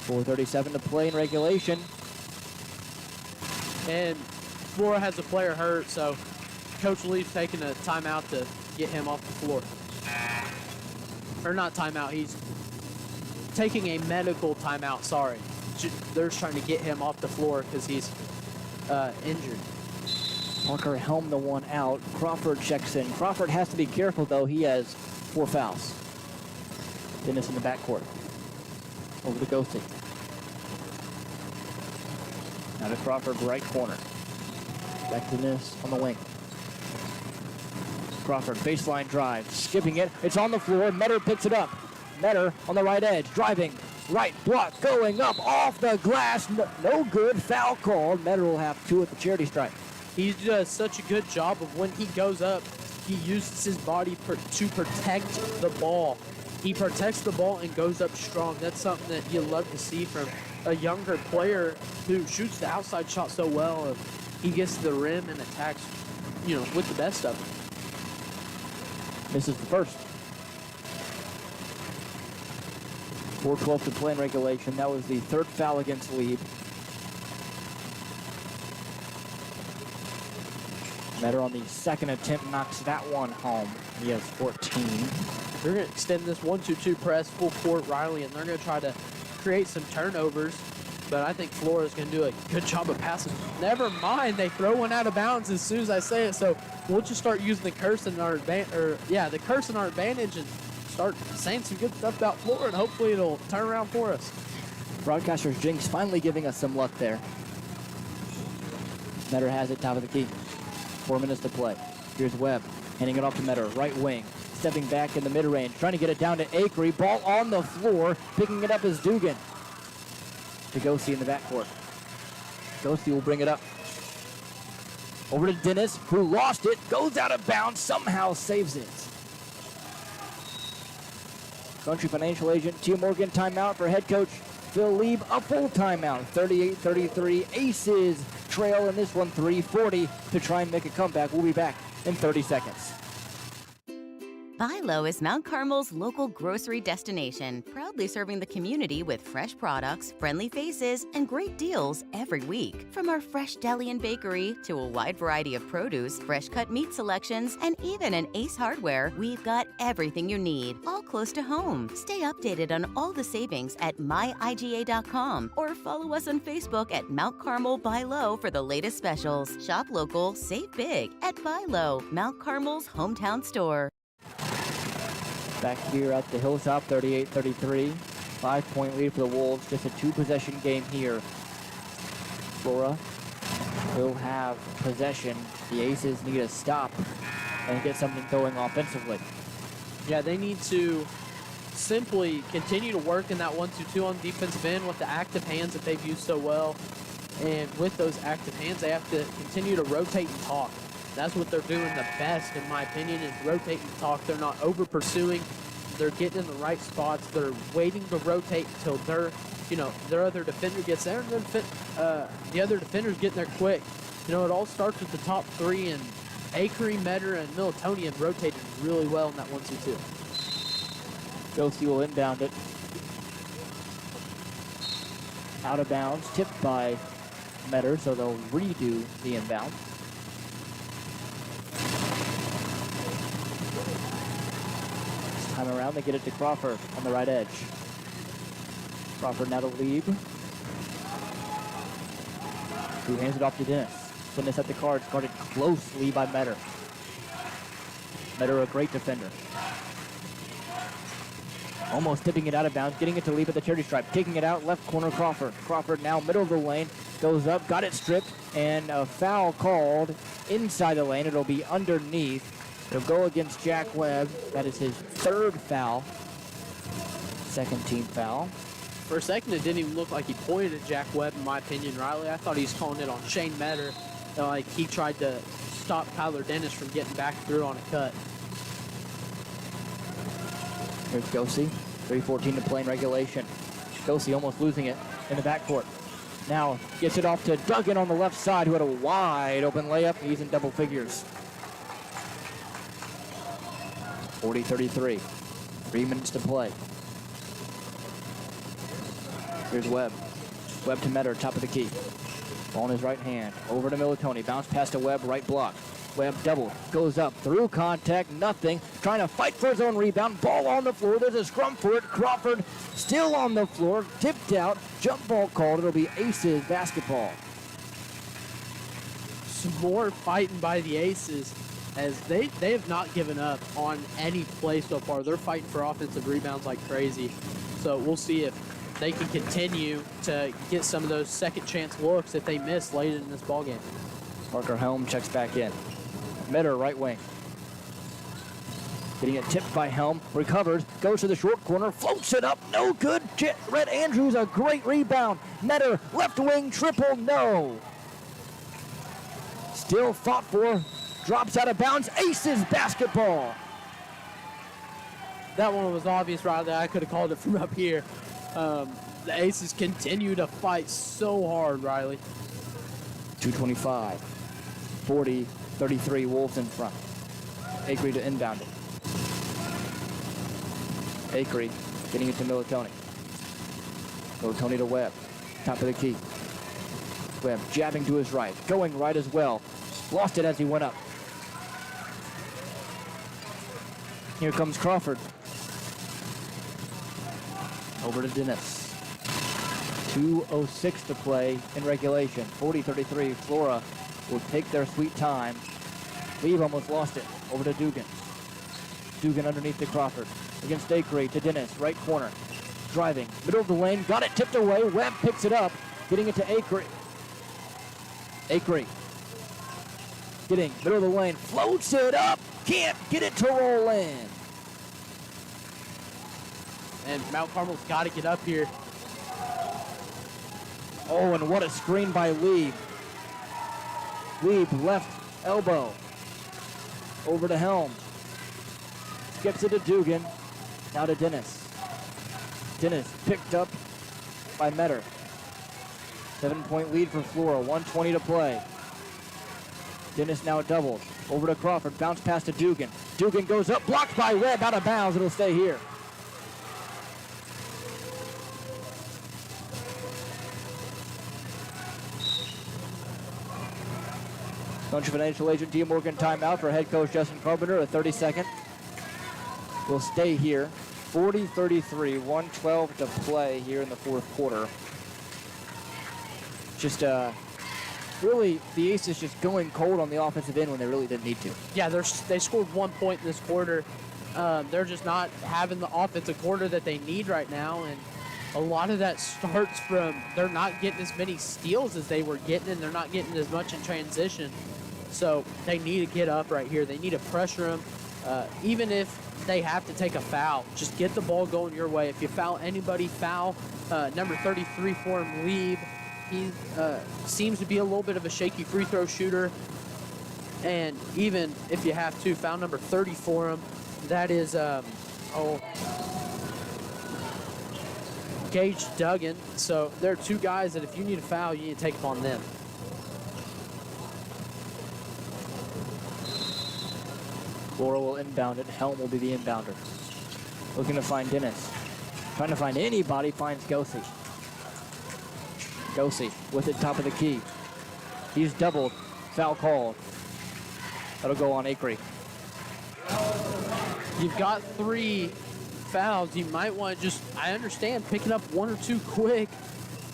4:37 to play in regulation. And Flora has a player hurt, so Coach Lee's taking a timeout to get him off the floor. Or not timeout, he's taking a medical timeout, sorry. They're trying to get him off the floor because he's injured. Parker Helm the one out. Crawford checks in. Crawford has to be careful, though. He has 4 fouls. Dennis in the backcourt. Over to Gosi. Now to Crawford, right corner. Back to Dennis on the wing. Crawford, baseline drive, skipping it. It's on the floor. Metter picks it up. Metter on the right edge, driving. Right block, going up, off the glass. No good, foul called. Metter will have 2 at the charity stripe. He does such a good job of when he goes up, he uses his body to protect the ball. He protects the ball and goes up strong. That's something that you love to see from a younger player who shoots the outside shot so well. He gets to the rim and attacks, with the best of them. This is the first. 4:12 to play in regulation. That was the 3rd foul against Lieb. Metter on the 2nd attempt knocks that one home. He has 14. They're going to extend this 1-2-2 press full court, Riley, and they're going to try to create some turnovers. But I think Flora's going to do a good job of passing. Never mind, they throw one out of bounds as soon as I say it. So we'll just start using the curse in our advantage and start saying some good stuff about Flora, and hopefully it'll turn around for us. Broadcaster's jinx finally giving us some luck there. Metter has it, top of the key. 4 minutes to play. Here's Webb, handing it off to Metter, right wing. Stepping back in the mid-range, trying to get it down to Akery. Ball on the floor, picking it up is Dugan. To Gosi in the backcourt. Gosi will bring it up. Over to Dennis, who lost it, goes out of bounds, somehow saves it. Country Financial Agent Tia Morgan timeout for head coach Phil Lieb. A full timeout. 38-33. Aces trail in this one, 3:40 to try and make a comeback. We'll be back in 30 seconds. Buy Low is Mount Carmel's local grocery destination, proudly serving the community with fresh products, friendly faces, and great deals every week. From our fresh deli and bakery to a wide variety of produce, fresh cut meat selections, and even an Ace Hardware, we've got everything you need, all close to home. Stay updated on all the savings at myiga.com or follow us on Facebook at Mount Carmel Buy Low for the latest specials. Shop local, save big at Buy Low, Mount Carmel's hometown store. Back here at the Hilltop, 38-33. 5-point lead for the Wolves. Just a 2-possession game here. Flora will have possession. The Aces need to stop and get something going offensively. Yeah, they need to simply continue to work in that 1-2-2 on defensive end with the active hands that they've used so well. And with those active hands, they have to continue to rotate and talk. That's what they're doing the best, in my opinion, is rotate and talk. They're not over-pursuing. They're getting in the right spots. They're waiting to rotate until their other defender gets there, and then the other defender's getting there quick. It all starts with the top 3, and Akery, Metter, and Militonian rotated really well in that 1-2-2. Gosi will inbound it. Out of bounds, tipped by Metter, so they'll redo the inbound. Time around, they get it to Crawford on the right edge. Crawford now to Lieb, who hands it off to Dennis. Dennis at the cards, guarded closely by Metter. Metter, a great defender. Almost tipping it out of bounds, getting it to Lieb at the charity stripe, kicking it out, left corner Crawford. Crawford now middle of the lane, goes up, got it stripped, and a foul called inside the lane. It'll be underneath. It'll go against Jack Webb. That is his 3rd foul. 2nd team foul. For a second, it didn't even look like he pointed at Jack Webb, in my opinion, Riley. I thought he was calling it on Shane Metter. Like he tried to stop Kyler Dennis from getting back through on a cut. Here's Gosi. 3:14 to play in regulation. Gosi almost losing it in the backcourt. Now gets it off to Duggan on the left side, who had a wide open layup. He's in double figures. 40-33. 3 minutes to play. Here's Webb. Webb to Metter, top of the key. Ball in his right hand. Over to Militoni. Bounce pass to Webb, right block. Webb double. Goes up. Through contact. Nothing. Trying to fight for his own rebound. Ball on the floor. There's a scrum for it. Crawford still on the floor. Tipped out. Jump ball called. It'll be Aces basketball. Some more fighting by the Aces, as they have not given up on any play so far. They're fighting for offensive rebounds like crazy. So we'll see if they can continue to get some of those second chance looks that they missed late in this ballgame. Parker Helm checks back in. Metter, right wing. Getting it tipped by Helm, recovers, goes to the short corner, floats it up, no good. Red Andrews, a great rebound. Metter, left wing, triple, no. Still fought for, drops out of bounds, Aces basketball. That one was obvious, Riley. I could have called it from up here. The Aces continue to fight so hard, Riley. 2:25, 40, 33, Wolves in front. Acree to inbound it. Acree getting it to Militoni. Militoni to Webb, top of the key. Webb jabbing to his right, going right as well. Lost it as he went up. Here comes Crawford. Over to Dennis. 2:06 to play in regulation. 40-33, Flora will take their sweet time. Leave almost lost it. Over to Dugan. Dugan underneath to Crawford. Against Acree to Dennis, right corner. Driving, middle of the lane, got it tipped away. Webb picks it up, getting it to Acree. Acree. Getting middle of the lane, floats it up, can't get it to roll in. And Mount Carmel's got to get up here. Oh, and what a screen by Lieb. Lieb left elbow. Over to Helm. Skips it to Dugan. Now to Dennis. Dennis picked up by Metter. 7-point lead for Flora. 1:20 to play. Dennis now doubled. Over to Crawford. Bounce pass to Dugan. Dugan goes up. Blocked by Webb. Out of bounds. It'll stay here. Country Financial Agent T. Morgan timeout for head coach Justin Carpenter. A 30-second. Will stay here. 40-33, 1:12 to play here in the fourth quarter. Just really, the Aces just going cold on the offensive end when they really didn't need to. Yeah, they scored 1 point in this quarter. They're just not having the offensive quarter that they need right now, and a lot of that starts from they're not getting as many steals as they were getting, and they're not getting as much in transition. So they need to get up right here. They need to pressure them. Even if they have to take a foul, just get the ball going your way. If you foul anybody, foul number 33 for him, Lieb. He seems to be a little bit of a shaky free throw shooter. And even if you have to, foul number 30 for him. That is Gage Duggan. So there are two guys that if you need a foul, you need to take them on them. Flora will inbound it. Helm will be the inbounder. Looking to find Dennis. Trying to find anybody, finds Gosi. Gosi with it top of the key. He's doubled. Foul called. That'll go on Acree. You've got 3 fouls. You might want to just, I understand, picking up 1 or 2 quick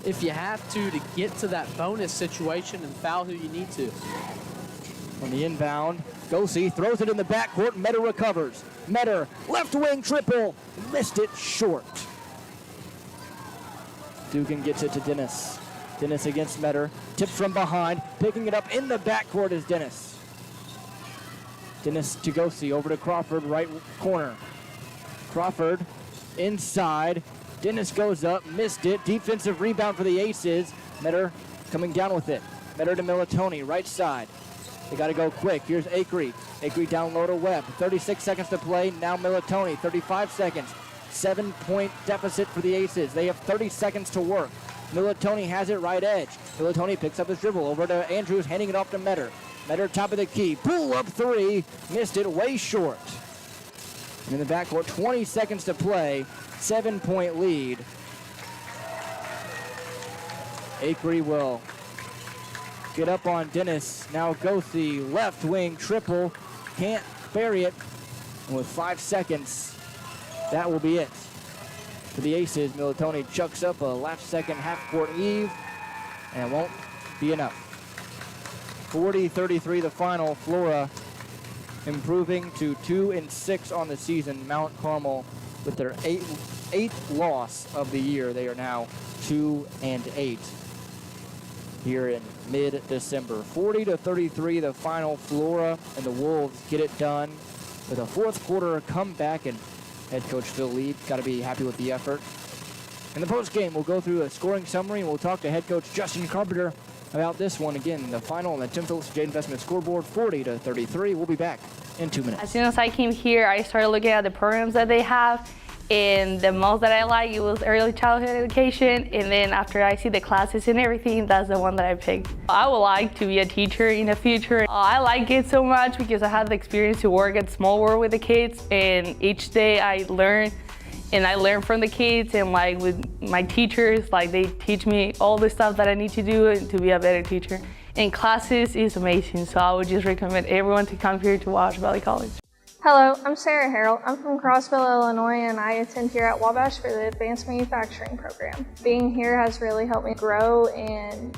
if you have to get to that bonus situation and foul who you need to. On the inbound, Gosi throws it in the backcourt. Metter recovers. Metter, left wing triple. Missed it short. Dugan gets it to Dennis. Dennis against Metter. Tipped from behind. Picking it up in the backcourt is Dennis. Dennis to Gosi. Over to Crawford, right corner. Crawford inside. Dennis goes up. Missed it. Defensive rebound for the Aces. Metter coming down with it. Metter to Militoni, right side. They got to go quick. Here's Acree. Acree down low to Webb. 36 seconds to play. Now Militoni. 35 seconds. 7-point deficit for the Aces. They have 30 seconds to work. Militoni has it right edge. Militoni picks up his dribble. Over to Andrews, handing it off to Metter. Metter top of the key. Pull up 3. Missed it way short. And in the backcourt, 20 seconds to play. 7-point lead. Acree will get up on Dennis. Now Gosi, left wing triple. Can't bury it. And with 5 seconds, that will be it. For the Aces, Militoni chucks up a last second half-court heave, and it won't be enough. 40-33 the final. Flora improving to 2-6 on the season. Mount Carmel with their eighth loss of the year. They are now 2-8 here in mid-December. 40-33 the final. Flora and the Wolves get it done. with a fourth quarter comeback, and head coach Phil Lee got to be happy with the effort. In the postgame, we'll go through a scoring summary, and we'll talk to head coach Justin Carpenter about this one. Again, the final on the Tim Phillips Jade Investment scoreboard, 40-33. We'll be back in 2 minutes. As soon as I came here, I started looking at the programs that they have, and the most that I like, it was early childhood education, and then after I see the classes and everything, that's the one that I picked. I would like to be a teacher in the future. I like it so much because I had the experience to work at Small World with the kids, and each day I learn, and I learn from the kids, and like with my teachers, like they teach me all the stuff that I need to do and to be a better teacher. And classes is amazing, so I would just recommend everyone to come here to Wabash Valley College. Hello, I'm Sarah Harrell. I'm from Crossville, Illinois, and I attend here at Wabash for the Advanced Manufacturing Program. Being here has really helped me grow and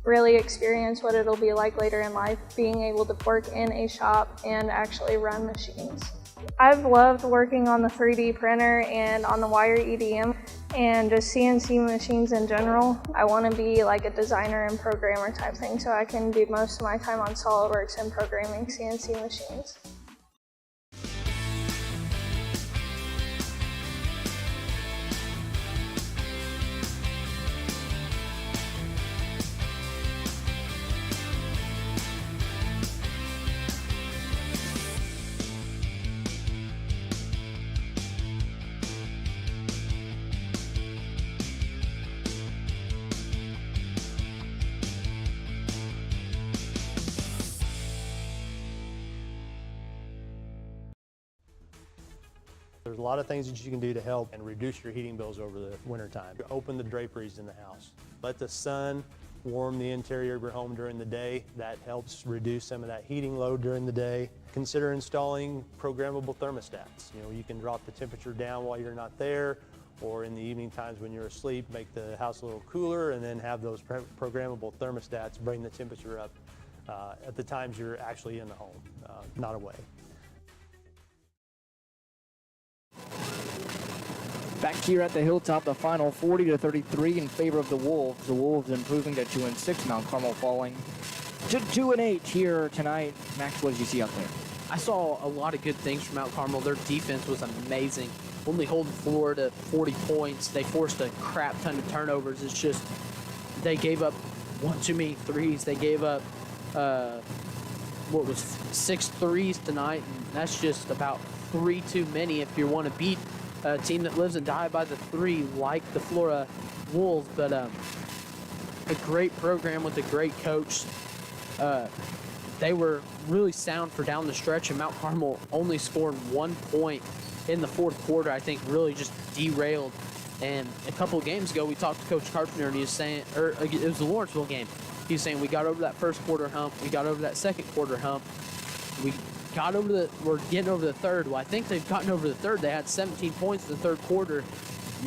really experience what it'll be like later in life, being able to work in a shop and actually run machines. I've loved working on the 3D printer and on the wire EDM and just CNC machines in general. I want to be like a designer and programmer type thing, so I can do most of my time on SolidWorks and programming CNC machines. There's a lot of things that you can do to help and reduce your heating bills over the wintertime. Open the draperies in the house. Let the sun warm the interior of your home during the day. That helps reduce some of that heating load during the day. Consider installing programmable thermostats. You can drop the temperature down while you're not there, or in the evening times when you're asleep, make the house a little cooler, and then have those programmable thermostats bring the temperature up at the times you're actually in the home, not away. Back here at the Hilltop, the final 40-33 in favor of the Wolves. The Wolves improving to 2-6. Mount Carmel falling to 2-8 here tonight. Max, what did you see out there? I saw a lot of good things from Mount Carmel. Their defense was amazing. Only holding Flora to 40 points. They forced a crap ton of turnovers. It's just they gave up one too many threes. They gave up 6 threes tonight, and that's just about 3 too many if you want to beat a team that lives and die by the 3 like the Flora Wolves. But a great program with a great coach. They were really sound for down the stretch, and Mount Carmel only scored 1 point in the fourth quarter. I think really just derailed. And a couple of games ago, we talked to Coach Carpenter, and he was saying, it was the Lawrenceville game. He was saying we got over that first quarter hump, we got over that second quarter hump, we're getting over the third. Well, I think they've gotten over the third. They had 17 points in the third quarter.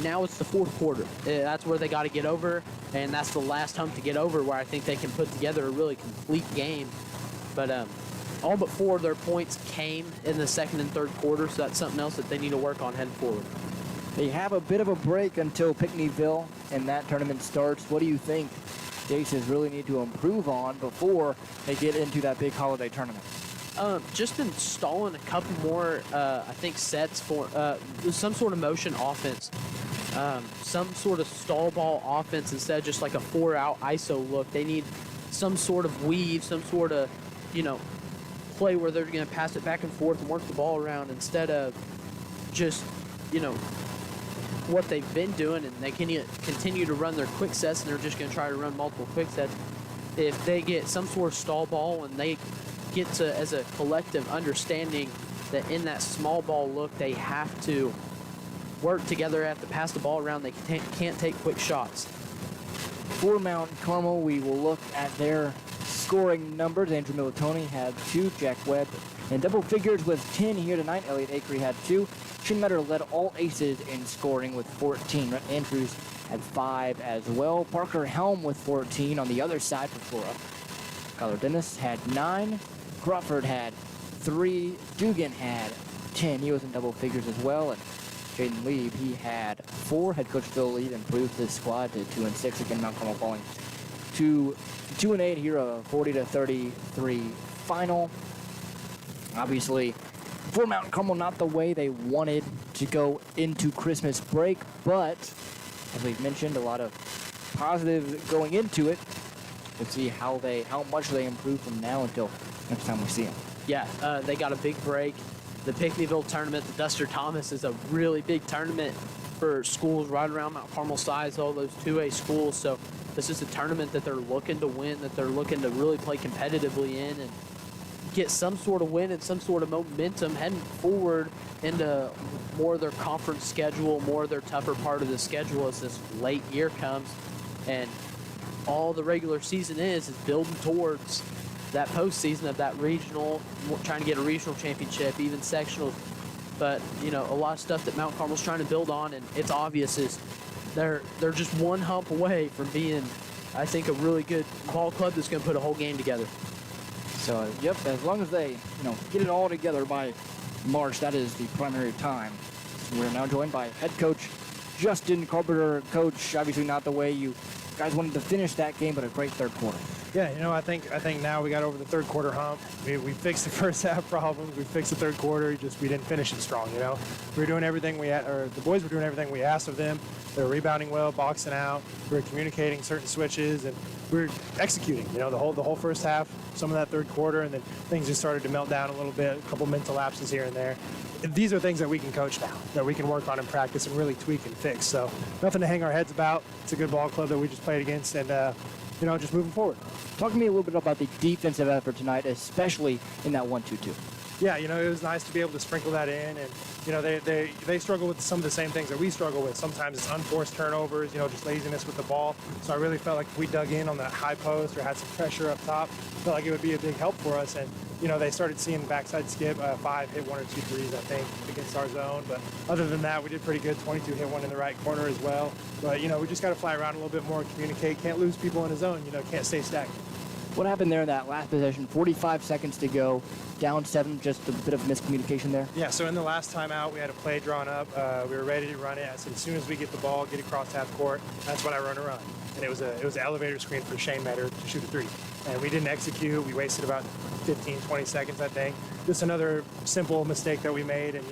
Now it's the fourth quarter. That's where they got to get over, and that's the last hump to get over where I think they can put together a really complete game. But all but 4 of their points came in the second and third quarter, so that's something else that they need to work on heading forward. They have a bit of a break until Pinckneyville, and that tournament starts. What do you think Aces really need to improve on before they get into that big holiday tournament? Just installing a couple more, I think, sets for some sort of motion offense, some sort of stall ball offense instead of just like a 4-out ISO look. They need some sort of weave, some sort of, play where they're going to pass it back and forth and work the ball around instead of just, what they've been doing, and they can continue to run their quick sets, and they're just going to try to run multiple quick sets. If they get some sort of stall ball and they get to, as a collective, understanding that in that small ball look, they have to work together, have to pass the ball around. They can't take quick shots. For Mount Carmel, we will look at their scoring numbers. Andrew Militoni had 2, Jack Webb in double figures with 10 here tonight. Elliot Akery had 2. Shinmetter led all Aces in scoring with 14. Rhett Andrews had 5 as well. Parker Helm with 14 on the other side for Flora. Kyler Dennis had 9. Crawford had 3. Dugan had 10. He was in double figures as well. And Jaden Lieb, he had 4. Head coach Phil Lee improved his squad to 2-6. Again, Mount Carmel falling to 2-8 here, a 40-33 final. Obviously, For Mount Carmel, not the way they wanted to go into Christmas break, but as we've mentioned, a lot of positives going into it. Let's see how much they improve from now until next time we see them. Yeah, they got a big break. The Pickneyville tournament, the Duster Thomas, is a really big tournament for schools right around Mount Carmel size, all those 2A schools. So this is a tournament that they're looking to win, that they're looking to really play competitively in and get some sort of win and some sort of momentum heading forward into more of their conference schedule, more of their tougher part of the schedule as this late year comes. And all the regular season is building towards that postseason of that regional, trying to get a regional championship, even sectionals. But, you know, a lot of stuff that Mount Carmel's trying to build on, and it's obvious, is they're just one hump away from being, I think, a really good ball club that's going to put a whole game together. So, yep, as long as they, get it all together by March, that is the primary time. We're now joined by head coach Justin Carpenter. Coach, obviously not the way you guys wanted to finish that game, but a great third quarter. Yeah, I think now we got over the third quarter hump. We fixed the first half problems. We fixed the third quarter. We didn't finish it strong. We were doing everything the boys were doing everything we asked of them. They were rebounding well, boxing out. We were communicating certain switches, and we were executing. The whole first half, some of that third quarter, and then things just started to melt down a little bit. A couple mental lapses here and there. These are things that we can coach now, that we can work on in practice and really tweak and fix. So nothing to hang our heads about. It's a good ball club that we just played against, and just moving forward. Talk to me a little bit about the defensive effort tonight, especially in that 1-2-2. Yeah, it was nice to be able to sprinkle that in, and they struggle with some of the same things that we struggle with. Sometimes it's unforced turnovers, just laziness with the ball. So I really felt like if we dug in on that high post or had some pressure up top, felt like it would be a big help for us. And they started seeing backside skip 5, hit 1 or 2 threes, I think, against our zone. But other than that, we did pretty good. 22 hit 1 in the right corner as well. But we just got to fly around a little bit more, communicate. Can't lose people in the zone. Can't stay stagnant. What happened there in that last possession? 45 seconds to go, down 7, just a bit of miscommunication there? Yeah, so in the last timeout, we had a play drawn up. We were ready to run it. I said, as soon as we get the ball, get across half court, that's when I run. And it was an elevator screen for Shane Metter to shoot a 3. And we didn't execute. We wasted about 15, 20 seconds, I think. Just another simple mistake that we made. And,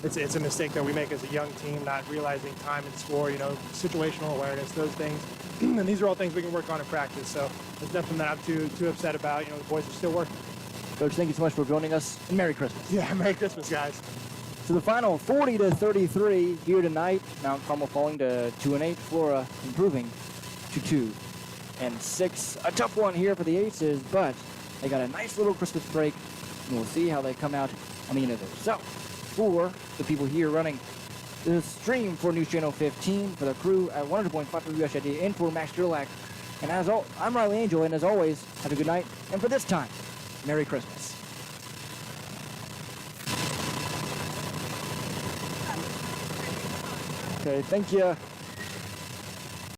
it's a mistake that we make as a young team, not realizing time and score, situational awareness, those things. And these are all things we can work on in practice. So there's nothing that I'm too upset about. The boys are still working. Coach, thank you so much for joining us, and Merry Christmas. Yeah, Merry Christmas, guys. So the final 40-33 here tonight. Mount Carmel falling to 2-8. Flora improving to 2-6. A tough one here for the Aces, but they got a nice little Christmas break, and we'll see how they come out on the end of it. So for the people here running the stream for News Channel 15, for the crew at 100.5 for USID, and for Max Drilak. And I'm Riley Angel, and as always, have a good night. And for this time, Merry Christmas. Okay, thank you.